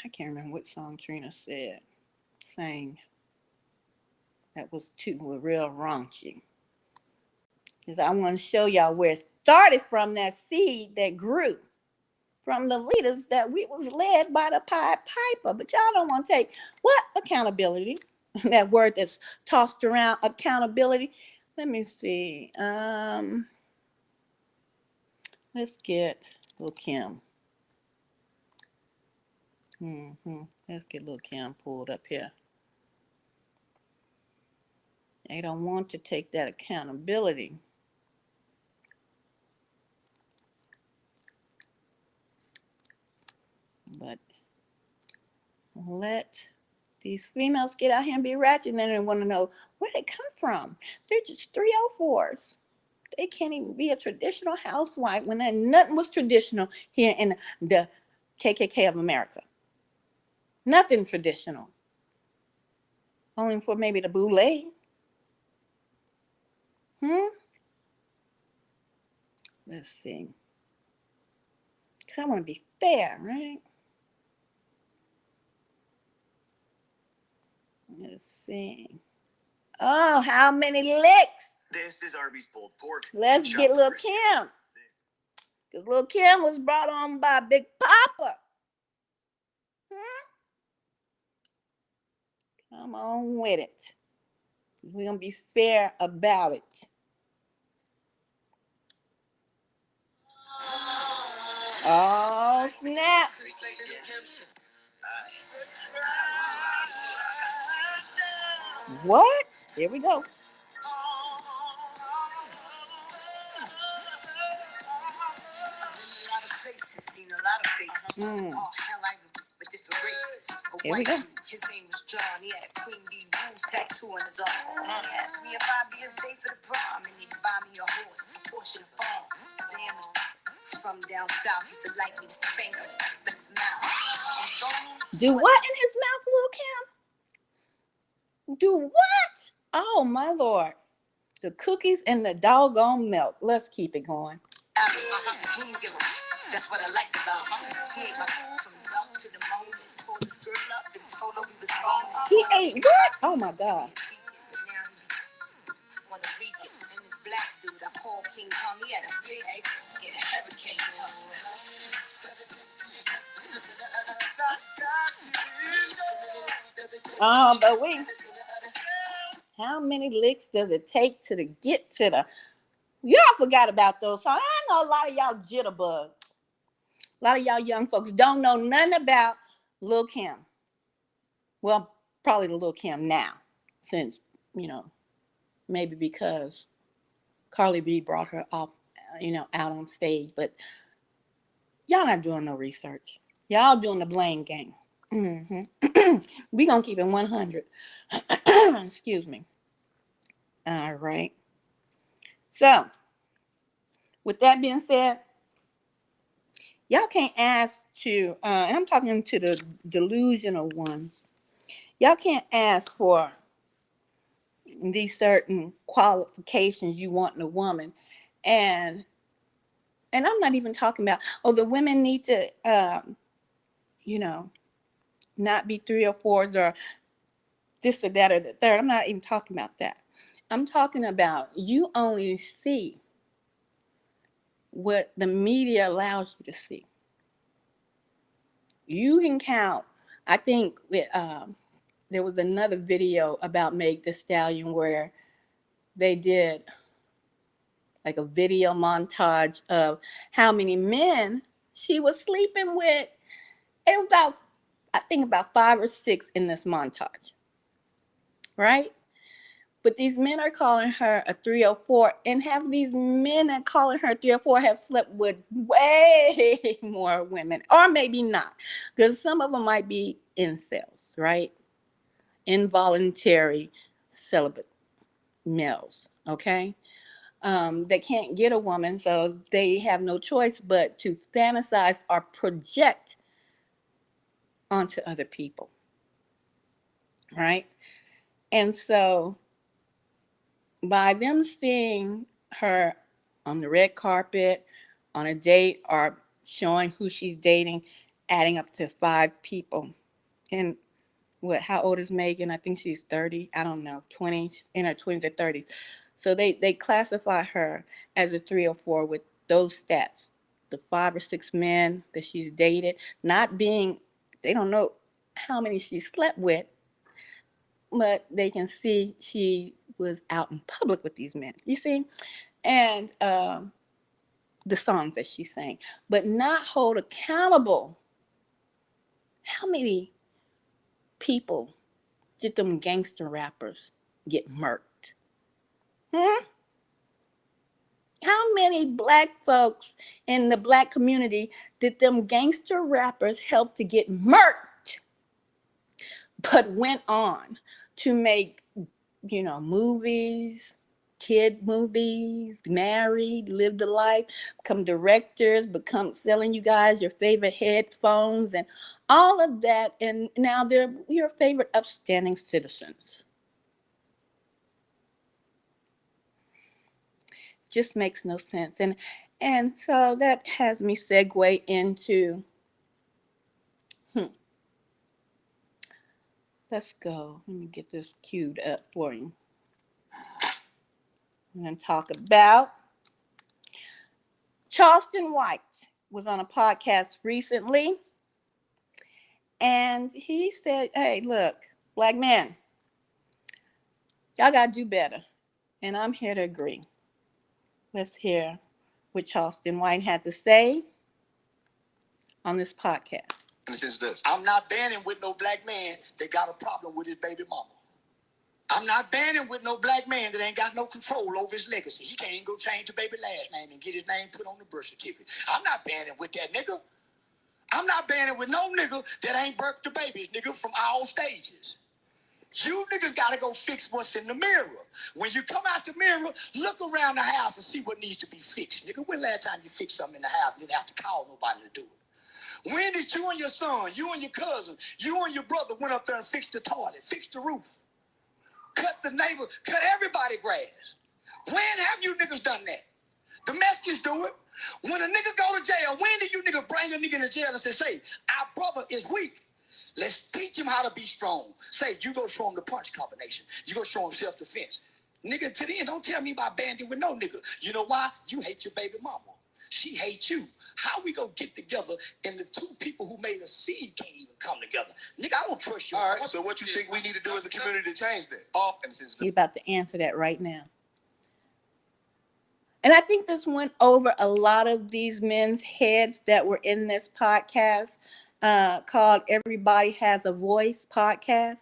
I can't remember what song Trina sang. That was real raunchy. Because I want to show y'all where it started from, that seed that grew from the leaders that we was led by the Pied Piper. But y'all don't want to take what? Accountability. That word that's tossed around, accountability. Let me see. Let's get Lil' Kim. Let's get Lil' Kim pulled up here. They don't want to take that accountability. But let these females get out here and be ratchet, and then they want to know where they come from. They're just 304s. They can't even be a traditional housewife when nothing was traditional here in the KKK of America. Nothing traditional. Only for maybe the boule. Let's see. Because I want to be fair, right? Let's see. Oh, how many licks? This is Arby's pulled pork. Let's get Lil' Kim. Because Lil' Kim was brought on by Big Papa. Come on with it. We're going to be fair about it. Oh, snap. What? Here we go. Seen a lot of faces. All hell I with different races. Here we go. His name was John. He had a Queen Bee Rules tattoo on his arm. He asked me if I'd be his date for the prom, and he'd buy me a horse, a Porsche to farm. Damn, from down south, he used to like me to spank him, but his mouth. Do what in his mouth, Lil' Kim? Do what? Oh my Lord. The cookies and the doggone milk. Let's keep it going. That's what I like about him. He ain't from dark to the morning. Pulled this girl up and told her we was wrong. He ate what? Oh my God. And this black dude I call King Kong, he had a big hurricane. Oh, but how many licks does it take to get to the... Y'all forgot about those songs. I know a lot of y'all jitterbugs. A lot of y'all young folks don't know nothing about Lil' Kim. Well, probably the Lil' Kim now, since, maybe because Carly B brought her off, out on stage. But y'all not doing no research. Y'all doing the blame game. We gonna keep it 100. Excuse me. All right. So, with that being said, y'all can't ask to, and I'm talking to the delusional ones, y'all can't ask for these certain qualifications you want in a woman. And I'm not even talking about, the women need to, not be 304s or this or that or the third. I'm not even talking about that. I'm talking about you only see what the media allows you to see. You can count. I think there was another video about Thee Stallion where they did like a video montage of how many men she was sleeping with. It was about, I think about 5 or 6 in this montage, right? But these men are calling her a 304, and have these men that calling her 304 have slept with way more women, or maybe not, because some of them might be incels, right? Involuntary celibate males, okay? They can't get a woman, so they have no choice but to fantasize or project onto other people, right? And so by them seeing her on the red carpet, on a date, or showing who she's dating, adding up to 5 people. And what, how old is Megan? I think she's 30. I don't know, 20s, in her 20s or 30s. So they classify her as a 304 with those stats. The 5 or 6 men that she's dated, not being, they don't know how many she slept with, but they can see she was out in public with these men, you see? And the songs that she sang, but not hold accountable how many people did them gangster rappers get murked? How many black folks in the black community did them gangster rappers help to get murked, but went on to make, you know, movies, kid movies, married, lived a life, become directors, become selling you guys your favorite headphones and all of that, and now they're your favorite upstanding citizens. Just makes no sense. And so that has me segue into let's go. Let me get this queued up for you. I'm going to talk about Charleston White was on a podcast recently, and he said, hey, look, black men, y'all got to do better. And I'm here to agree. Let's hear what Charleston White had to say on this podcast. I'm not banning with no black man that got a problem with his baby mama. I'm not banning with no black man that ain't got no control over his legacy. He can't even go change the baby last name and get his name put on the birth certificate. I'm not banning with that nigga. I'm not banning with no nigga that ain't birthed the babies, nigga, from all stages. You niggas gotta go fix what's in the mirror. When you come out the mirror, look around the house and see what needs to be fixed. Nigga, when last time you fixed something in the house and didn't have to call nobody to do it? When did you and your son, you and your cousin, you and your brother went up there and fixed the toilet, fixed the roof, cut the neighbor, cut everybody grass? When have you niggas done that? The Mexicans do it. When a nigga go to jail, when do you nigga bring a nigga to jail and say, our brother is weak. Let's teach him how to be strong. Say, you go show him the punch combination. You go show him self-defense. Nigga, to the end, don't tell me about banding with no nigga. You know why? You hate your baby mama. She hates you. How we gonna get together and the two people who made a seed can't even come together? Nigga, I don't trust you. All right, so what you think we need to do as a community to change that? You're about to answer that right now. And I think this went over a lot of these men's heads that were in this podcast called Everybody Has a Voice podcast.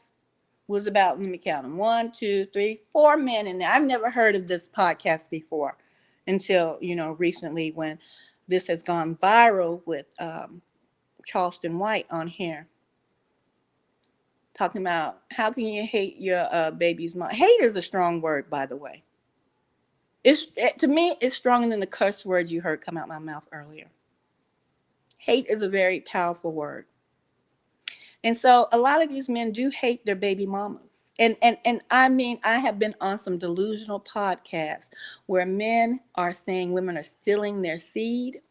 Was about, let me count them, 1, 2, 3, 4 men in there. I've never heard of this podcast before until, you know, recently when this has gone viral with Charleston White on here. Talking about how can you hate your baby's mom. Hate is a strong word, by the way. To me, it's stronger than the curse words you heard come out my mouth earlier. Hate is a very powerful word. And so a lot of these men do hate their baby mamas. And I mean, I have been on some delusional podcasts where men are saying women are stealing their seed.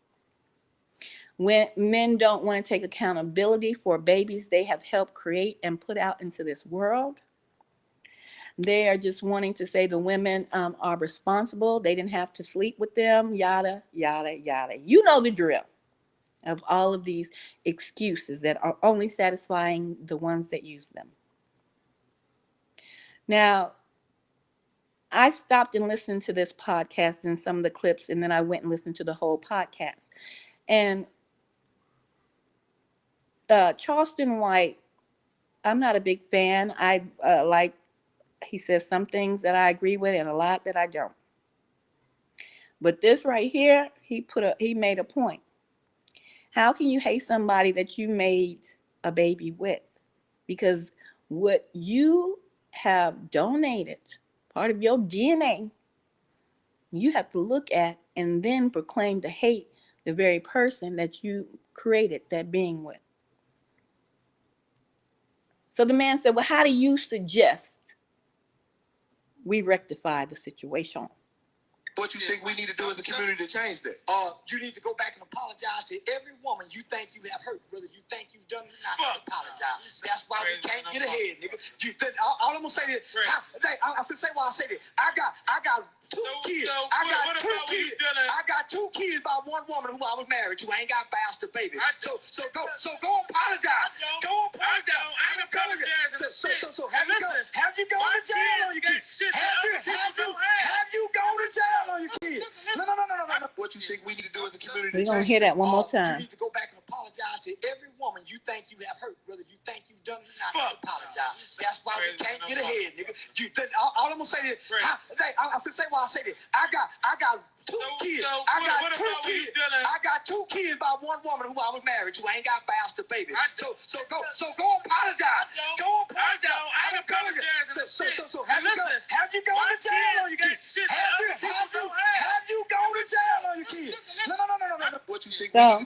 When men don't want to take accountability for babies they have helped create and put out into this world. They are just wanting to say the women are responsible. They didn't have to sleep with them, yada, yada, yada. You know the drill of all of these excuses that are only satisfying the ones that use them. Now, I stopped and listened to this podcast and some of the clips, and then I went and listened to the whole podcast. And Charleston White, I'm not a big fan. I like, he says some things that I agree with and a lot that I don't. But this right here, he made a point. How can you hate somebody that you made a baby with? Because what you have donated, part of your DNA, you have to look at and then proclaim to hate the very person that you created that being with. So the man said, well, how do you suggest we rectify the situation? What you think we need to do as a community to change that? You need to go back and apologize to every woman you think you have hurt, whether you think you've done it or not. Apologize. That's why we can't get ahead, nigga. All I'm gonna say is, I'm gonna say why I say that. I got two kids. I got two kids by one woman who I was married to. I ain't got bastard baby. So go apologize. Go apologize. So have you gone to jail on your kids? Have you gone to jail on your kids? No. What you think we need to do as a community? We're gonna hear that one more time. You need to go back and apologize to every woman you think you have hurt, whether you think you've done it or not. Apologize. That's why we can't get ahead, nigga. All I'm gonna say is, I'm gonna say why I say that. I got two kids. I got two kids by one woman who I was married to. I ain't got bastard baby. So go apologize. Go apologize. So have you gone to jail on your kids? Have you gone to jail on your kids? No. What you think? So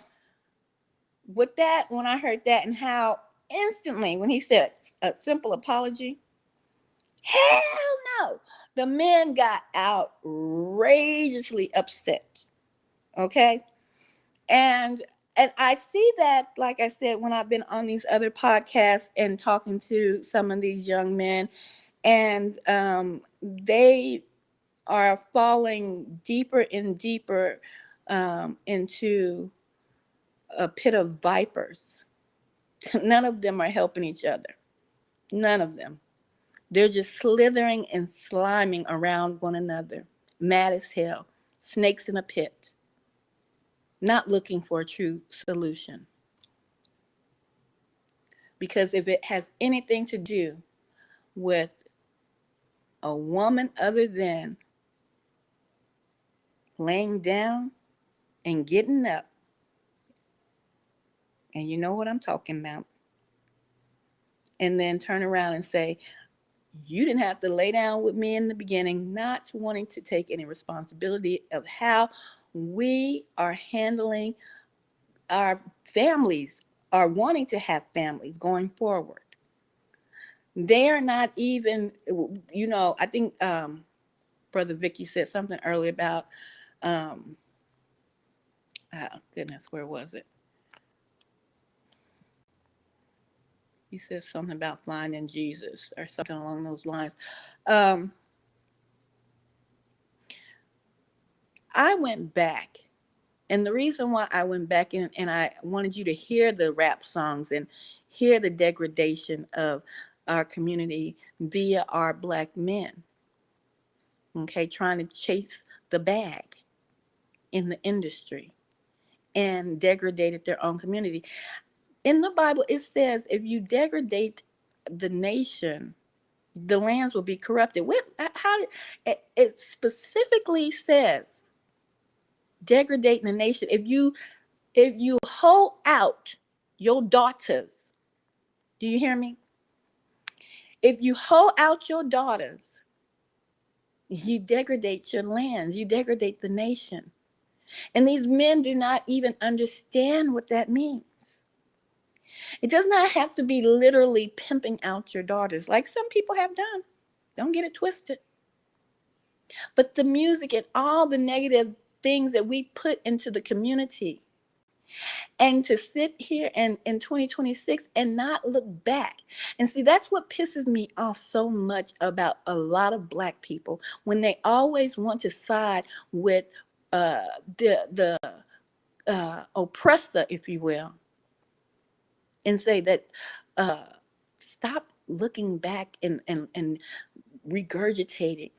with that, when I heard that and how instantly when he said a simple apology, hell no, the men got outrageously upset. Okay. And I see that, like I said, when I've been on these other podcasts and talking to some of these young men, and they are falling deeper and deeper into a pit of vipers. None of them are helping each other. None of them. They're just slithering and sliming around one another, mad as hell, snakes in a pit, not looking for a true solution. Because if it has anything to do with a woman other than laying down and getting up, and you know what I'm talking about, and then turn around and say, you didn't have to lay down with me in the beginning, not wanting to take any responsibility of how we are handling our families, are wanting to have families going forward. They are not even, I think Brother Vicky said something earlier about, goodness, where was it? He said something about finding Jesus or something along those lines. I went back, and the reason why I went back and I wanted you to hear the rap songs and hear the degradation of our community via our Black men, okay, trying to chase the bag in the industry and degraded their own community. In the Bible, it says if you degrade the nation, the lands will be corrupted. It specifically says degrading the nation. If you hold out your daughters, do you hear me? If you hold out your daughters, you degrade your lands, you degrade the nation. And these men do not even understand what that means. It does not have to be literally pimping out your daughters like some people have done. Don't get it twisted. But the music and all the negative things that we put into the community, and to sit here in 2026 and not look back. And see, that's what pisses me off so much about a lot of Black people, when they always want to side with the oppressor, if you will, and say that stop looking back and regurgitating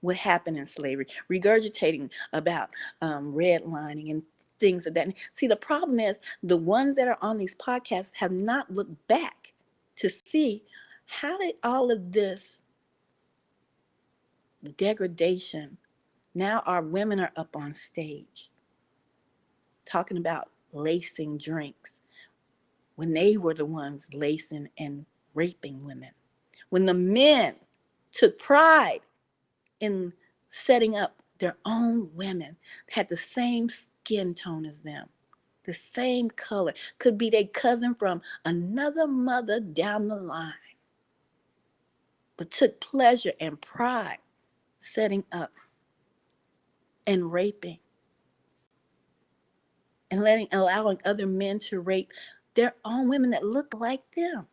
what happened in slavery, regurgitating about redlining and things of that. See, the problem is the ones that are on these podcasts have not looked back to see how did all of this degradation, now our women are up on stage talking about lacing drinks when they were the ones lacing and raping women. When the men took pride in setting up their own women, had the same skin tone as them, the same color, could be their cousin from another mother down the line, but took pleasure and pride setting up and raping and allowing other men to rape their own women that look like them.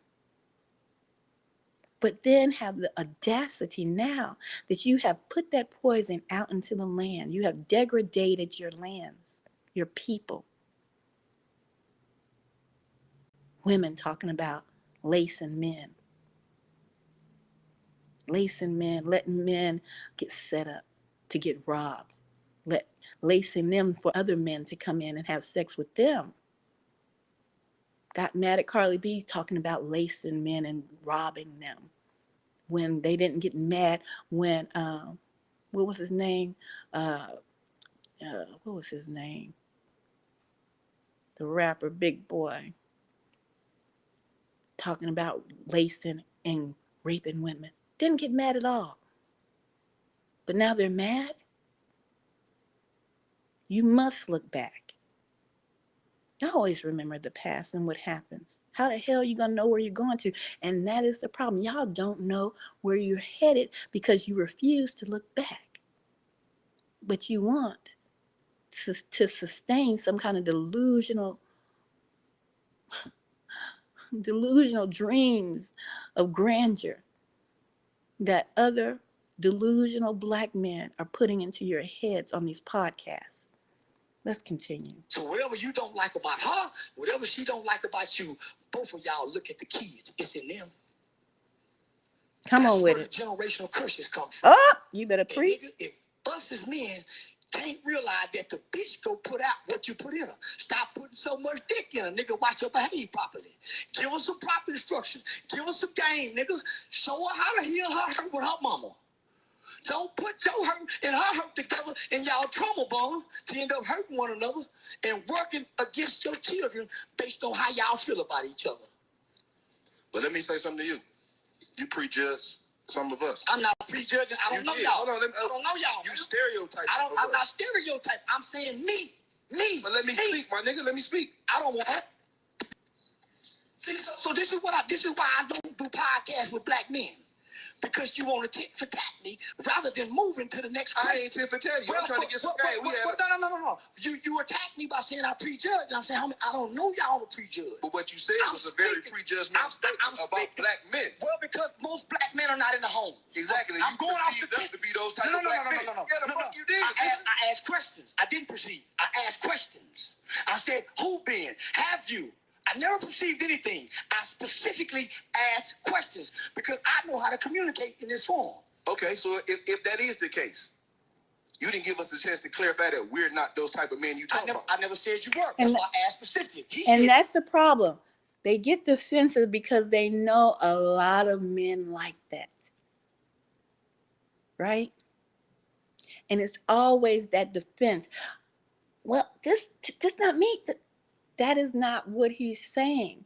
But then have the audacity now that you have put that poison out into the land. You have degraded your lands, your people. Women talking about lacing men. Lacing men, letting men get set up to get robbed. Lacing them for other men to come in and have sex with them. Got mad at Carly B talking about lacing men and robbing them. When they didn't get mad when, what was his name? The rapper Big Boy. Talking about lacing and raping women. Didn't get mad at all. But now they're mad? You must look back. You always remember the past and what happens. How the hell are you going to know where you're going to? And that is the problem. Y'all don't know where you're headed because you refuse to look back. But you want to sustain some kind of delusional dreams of grandeur that other delusional black men are putting into your heads on these podcasts. Let's continue. So whatever you don't like about her, whatever she don't like about you, both of y'all look at the kids. It's in them. Come That's on with where it. the generational curses come from. Oh, you better preach. Nigga, if us as men can't realize that the bitch go put out what you put in her. Stop putting so much dick in her, nigga. Watch her behave properly. Give her some proper instruction. Give her some game, nigga. Show her how to heal her hurt with her mama. Don't put your hurt and her hurt together and y'all trauma bond to end up hurting one another and working against your children based on how y'all feel about each other. But let me say something to you. You prejudge some of us. I'm not prejudging. I don't know y'all. Hold on, I don't know y'all. You stereotype. I'm not stereotyping. I'm saying me. But let me speak, my nigga. Let me speak. I don't want that. See, so this is why I don't do podcasts with black men. Because you want to tit for tat me rather than moving to the next question. I ain't tit for tat you. I'm trying to get some game. No. You attacked me by saying I prejudge. And I'm saying, homie, I don't know y'all to prejudge. But what you said was a very prejudgmental statement about black men. Well, because most black men are not in the home. Exactly. I'm going off statistics. To be those type of black men. No. Yeah, the fuck you did. I asked questions. I didn't perceive. I asked questions. I said, who been? Have you? I never perceived anything. I specifically asked questions because I know how to communicate in this form. Okay, so if that is the case, you didn't give us a chance to clarify that we're not those type of men you talk about. I never said you were. That's why I asked specifically. That's the problem. They get defensive because they know a lot of men like that. Right? And it's always that defense. Well, this not me. That is not what he's saying,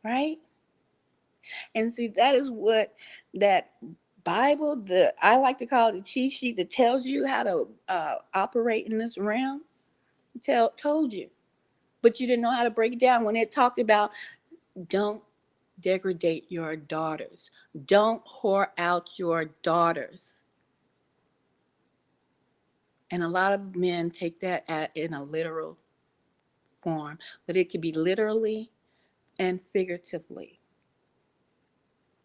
right? And see, that is what that Bible, I like to call it the cheat sheet that tells you how to operate in this realm, told you. But you didn't know how to break it down when it talked about don't degrade your daughters. Don't whore out your daughters. And a lot of men take that in a literal form, but it could be literally and figuratively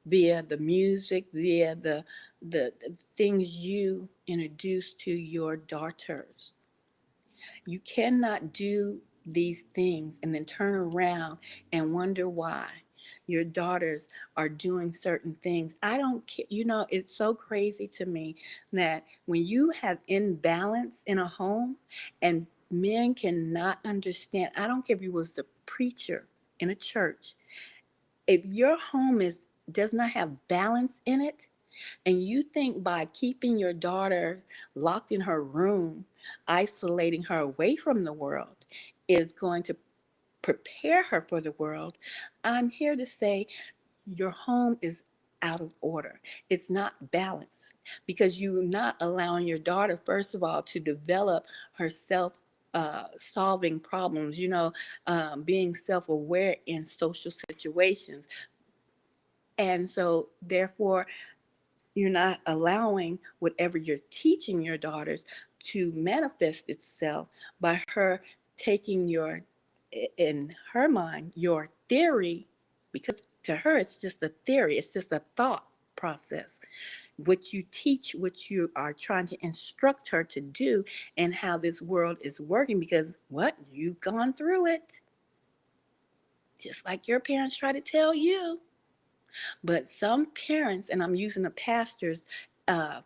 via the music, via the things you introduce to your daughters. You cannot do these things and then turn around and wonder why your daughters are doing certain things. I don't care. You know, it's so crazy to me that when you have imbalance in a home and men cannot understand, I don't care if you was the preacher in a church, if your home does not have balance in it, and you think by keeping your daughter locked in her room, isolating her away from the world, is going to prepare her for the world, I'm here to say your home is out of order. It's not balanced because you're not allowing your daughter, first of all, to develop herself. Solving problems, being self aware in social situations. And so, therefore, you're not allowing whatever you're teaching your daughters to manifest itself by her taking in her mind, your theory, because to her it's just a theory, it's just a thought process. What you teach, what you are trying to instruct her to do, and how this world is working, because you've gone through it. Just like your parents try to tell you. But some parents, and I'm using the pastors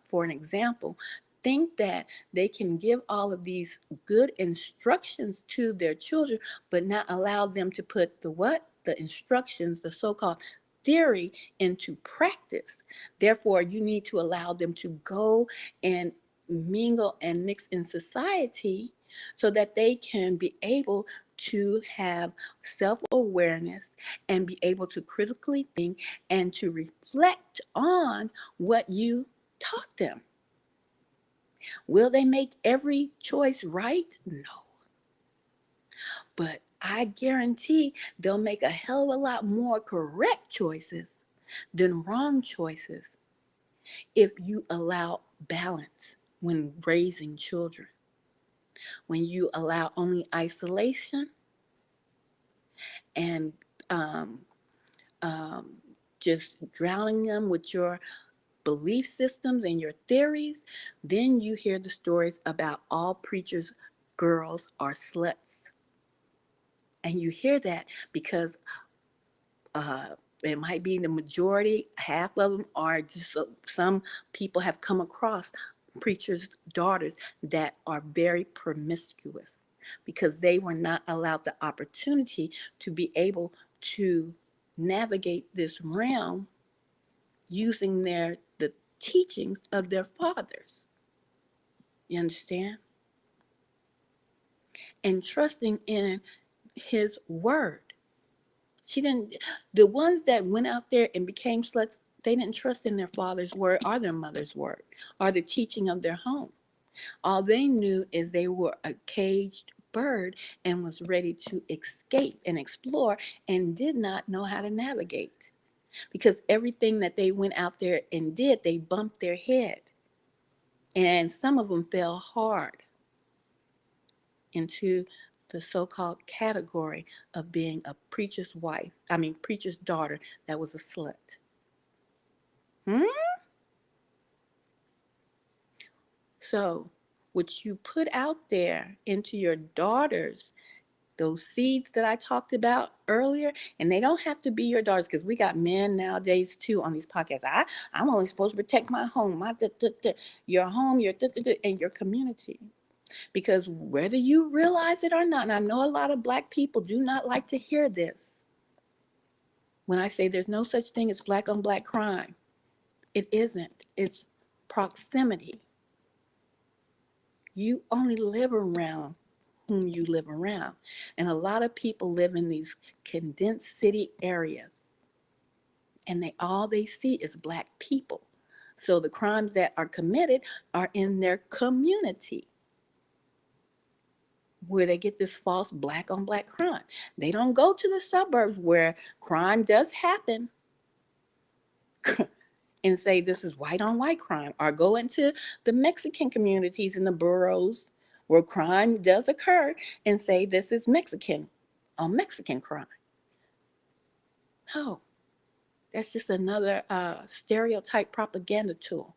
for an example, think that they can give all of these good instructions to their children, but not allow them to put the instructions, the so-called theory, into practice. Therefore, you need to allow them to go and mingle and mix in society so that they can be able to have self-awareness and be able to critically think and to reflect on what you taught them. Will they make every choice right? No. But I guarantee they'll make a hell of a lot more correct choices than wrong choices if you allow balance when raising children. When you allow only isolation and just drowning them with your belief systems and your theories, then you hear the stories about all preachers' girls are sluts. And you hear that because it might be the majority, half of them are just some people have come across preachers' daughters that are very promiscuous because they were not allowed the opportunity to be able to navigate this realm using the teachings of their fathers. You understand? And trusting in his word. The ones that went out there and became sluts, they didn't trust in their father's word or their mother's word or the teaching of their home. All they knew is they were a caged bird and was ready to escape and explore and did not know how to navigate. Because everything that they went out there and did, they bumped their head. And some of them fell hard into the so-called category of being a preacher's preacher's daughter that was a slut. So, what you put out there into your daughters, those seeds that I talked about earlier, and they don't have to be your daughters, because we got men nowadays too on these podcasts. I'm only supposed to protect my home, your home, and your community. Because whether you realize it or not, and I know a lot of Black people do not like to hear this, when I say there's no such thing as Black on Black crime, it isn't. It's proximity. You only live around whom you live around. And a lot of people live in these condensed city areas, and all they see is Black people. So the crimes that are committed are in their community, where they get this false Black on Black crime. They don't go to the suburbs where crime does happen and say this is white on white crime, or go into the Mexican communities in the boroughs where crime does occur and say this is Mexican on Mexican crime. No, that's just another stereotype propaganda tool.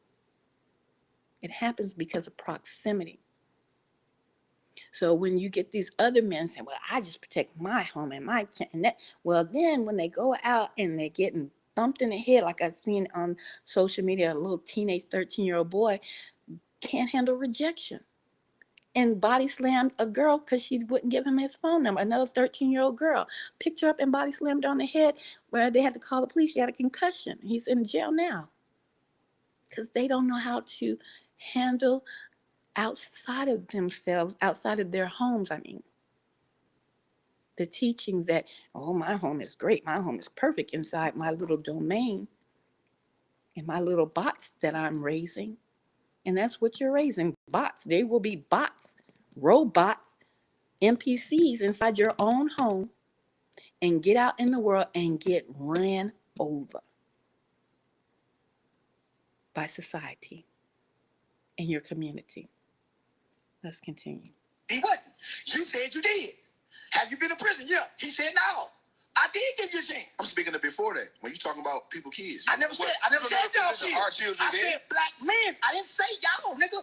It happens because of proximity. So when you get these other men saying, well, I just protect my home and and that, well, then when they go out and they're getting thumped in the head, like I've seen on social media, a little teenage 13-year-old boy can't handle rejection and body slammed a girl because she wouldn't give him his phone number. Another 13-year-old girl picked her up and body slammed her on the head where they had to call the police. She had a concussion. He's in jail now because they don't know how to handle outside of themselves, outside of their homes. I mean, the teachings that, oh, my home is great, my home is perfect inside my little domain and my little bots that I'm raising. And that's what you're raising, bots. They will be bots, robots, NPCs inside your own home, and get out in the world and get ran over by society and your community. Let's continue. He wasn't. You said you did. Have you been in prison? Yeah. He said no. I did give you a chance. I'm speaking of before that. When you talking about people, kids. I never said y'all kids. Our children. I said black men. I didn't say y'all, nigga.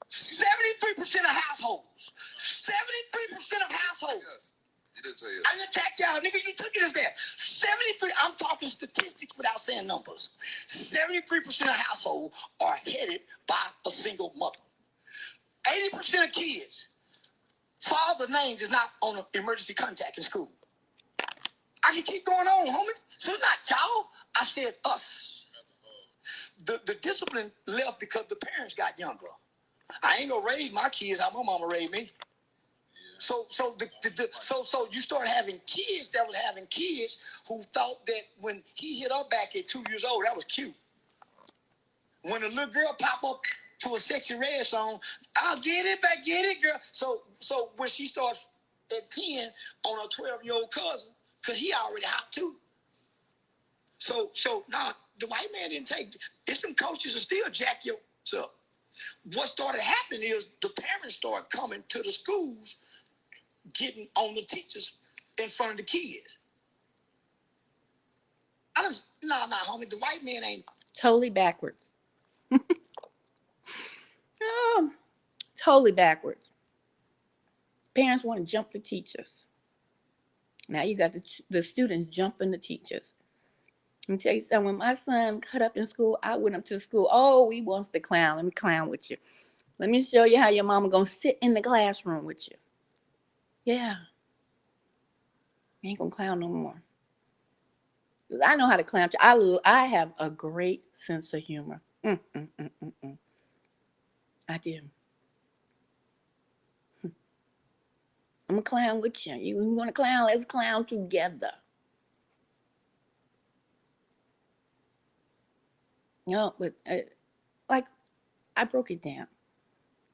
73% of households. 73% of households. He didn't tell you. I didn't attack y'all, nigga. You took it as that. 73. I'm talking statistics without saying numbers. 73% of households are headed by a single mother. 80% of kids, father names is not on an emergency contact in school. I can keep going on, homie. So it's not y'all. I said us. The discipline left because the parents got younger. I ain't gonna raise my kids how my mama raised me. So you start having kids that was having kids who thought that when he hit her back at 2 years old, that was cute. When a little girl pop up to a Sexy Red song, I'll get it back, get it, girl. So when she starts at 10 on her 12-year-old cousin, because he already hot too. So nah, the white man didn't take, there's some coaches that still jack you up. What started happening is the parents started coming to the schools, getting on the teachers in front of the kids. Nah, homie, the white man ain't. Totally backwards. Oh, totally backwards. Parents want to jump the teachers. Now you got the students jumping the teachers. Let me tell you something. When my son cut up in school, I went up to the school. Oh, he wants to clown. Let me clown with you. Let me show you how your mama gonna sit in the classroom with you. Yeah. You ain't gonna clown no more. I know how to clown. I have a great sense of humor. I do. I'm a clown with you. You want to clown? Let's clown together. No, but like I broke it down.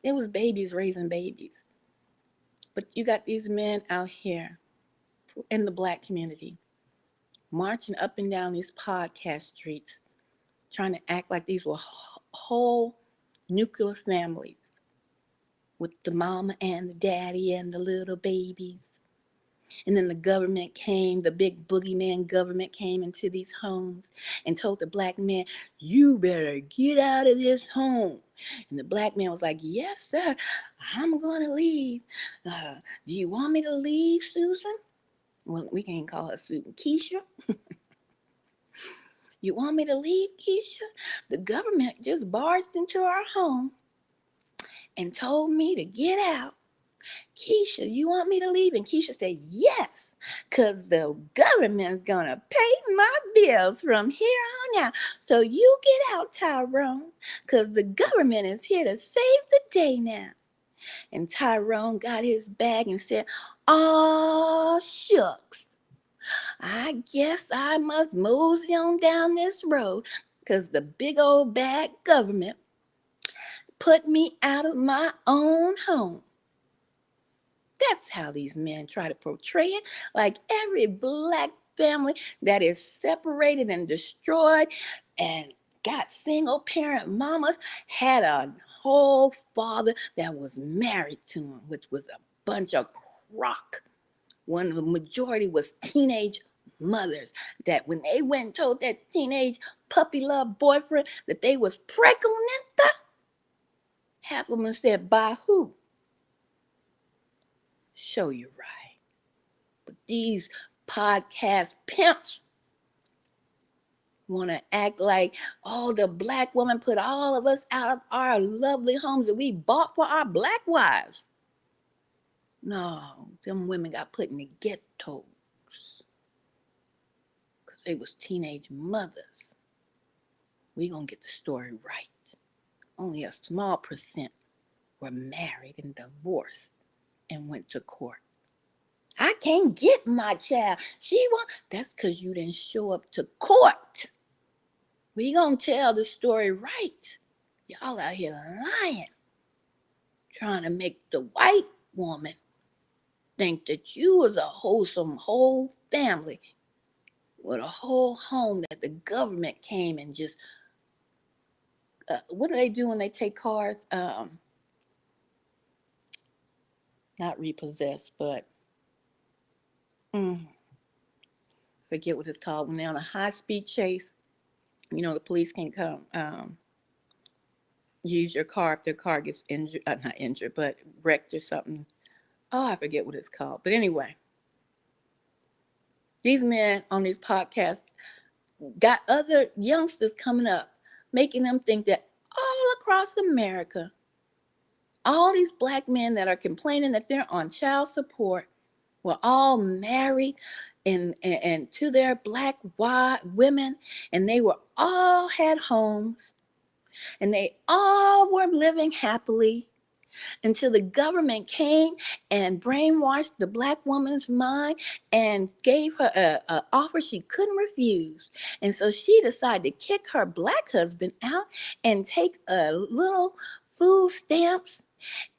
It was babies raising babies. But you got these men out here in the black community marching up and down these podcast streets, trying to act like these were whole nuclear families with the mama and the daddy and the little babies. And then the government came, the big boogeyman government came into these homes and told the black man, you better get out of this home. And the black man was like, yes, sir, I'm going to leave. Do you want me to leave, Susan? Well, we can't call her Susan. Keisha? You want me to leave, Keisha? The government just barged into our home and told me to get out. Keisha, you want me to leave? And Keisha said, yes, because the government's going to pay my bills from here on out. So you get out, Tyrone, because the government is here to save the day now. And Tyrone got his bag and said, aw, shucks. I guess I must mosey on down this road because the big old bad government put me out of my own home. That's how these men try to portray it, like every black family that is separated and destroyed and got single parent mamas had a whole father that was married to him, which was a bunch of crock. When the majority was teenage mothers that when they went and told that teenage puppy love boyfriend that they was pregnant, half of them said, by who? Show you right. But these podcast pimps want to act like, oh, the black woman put all of us out of our lovely homes that we bought for our black wives. No, them women got put in the ghettos because they was teenage mothers. We gonna get the story right. Only a small percent were married and divorced and went to court. I can't get my child. That's because you didn't show up to court. We gonna tell the story right. Y'all out here lying, trying to make the white woman think that you was a wholesome whole family with a whole home that the government came and just, what do they do when they take cars? Not repossess, but forget what it's called. When they're on a high-speed chase, you know, the police can't come use your car if their car gets injured, not injured, but wrecked or something. Oh, I forget what it's called. But anyway, these men on these podcasts got other youngsters coming up, making them think that all across America, all these black men that are complaining that they're on child support were all married and to their black women, and they were all had homes, and they all were living happily until the government came and brainwashed the black woman's mind and gave her an offer she couldn't refuse. And so she decided to kick her black husband out and take a little food stamps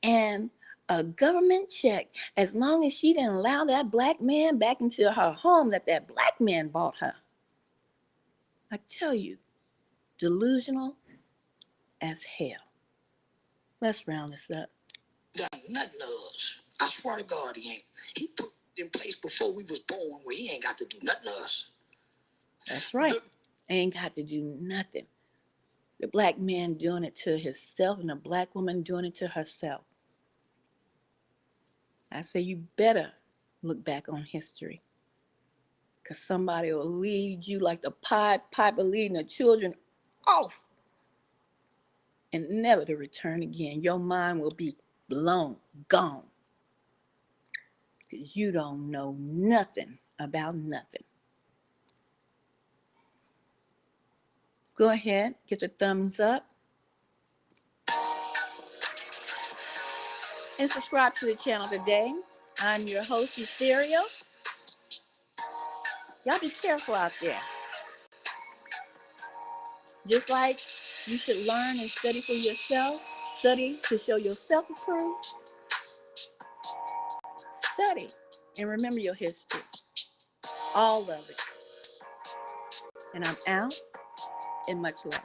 and a government check as long as she didn't allow that black man back into her home that black man bought her. I tell you, delusional as hell. Let's round this up. Done nothing to us. I swear to God he ain't. He put it in place before we was born where he ain't got to do nothing to us. That's right. Ain't got to do nothing. The black man doing it to himself and the black woman doing it to herself. I say you better look back on history, because somebody will lead you like the Pied Piper leading the children off and never to return again. Your mind will be blown, gone, because you don't know nothing about nothing. Go ahead, get the thumbs up, and subscribe to the channel today. I'm your host, Ethereal. Y'all be careful out there. Just like you should learn and study for yourself, study to show yourself approved, study and remember your history. All of it. And I'm out, and much love.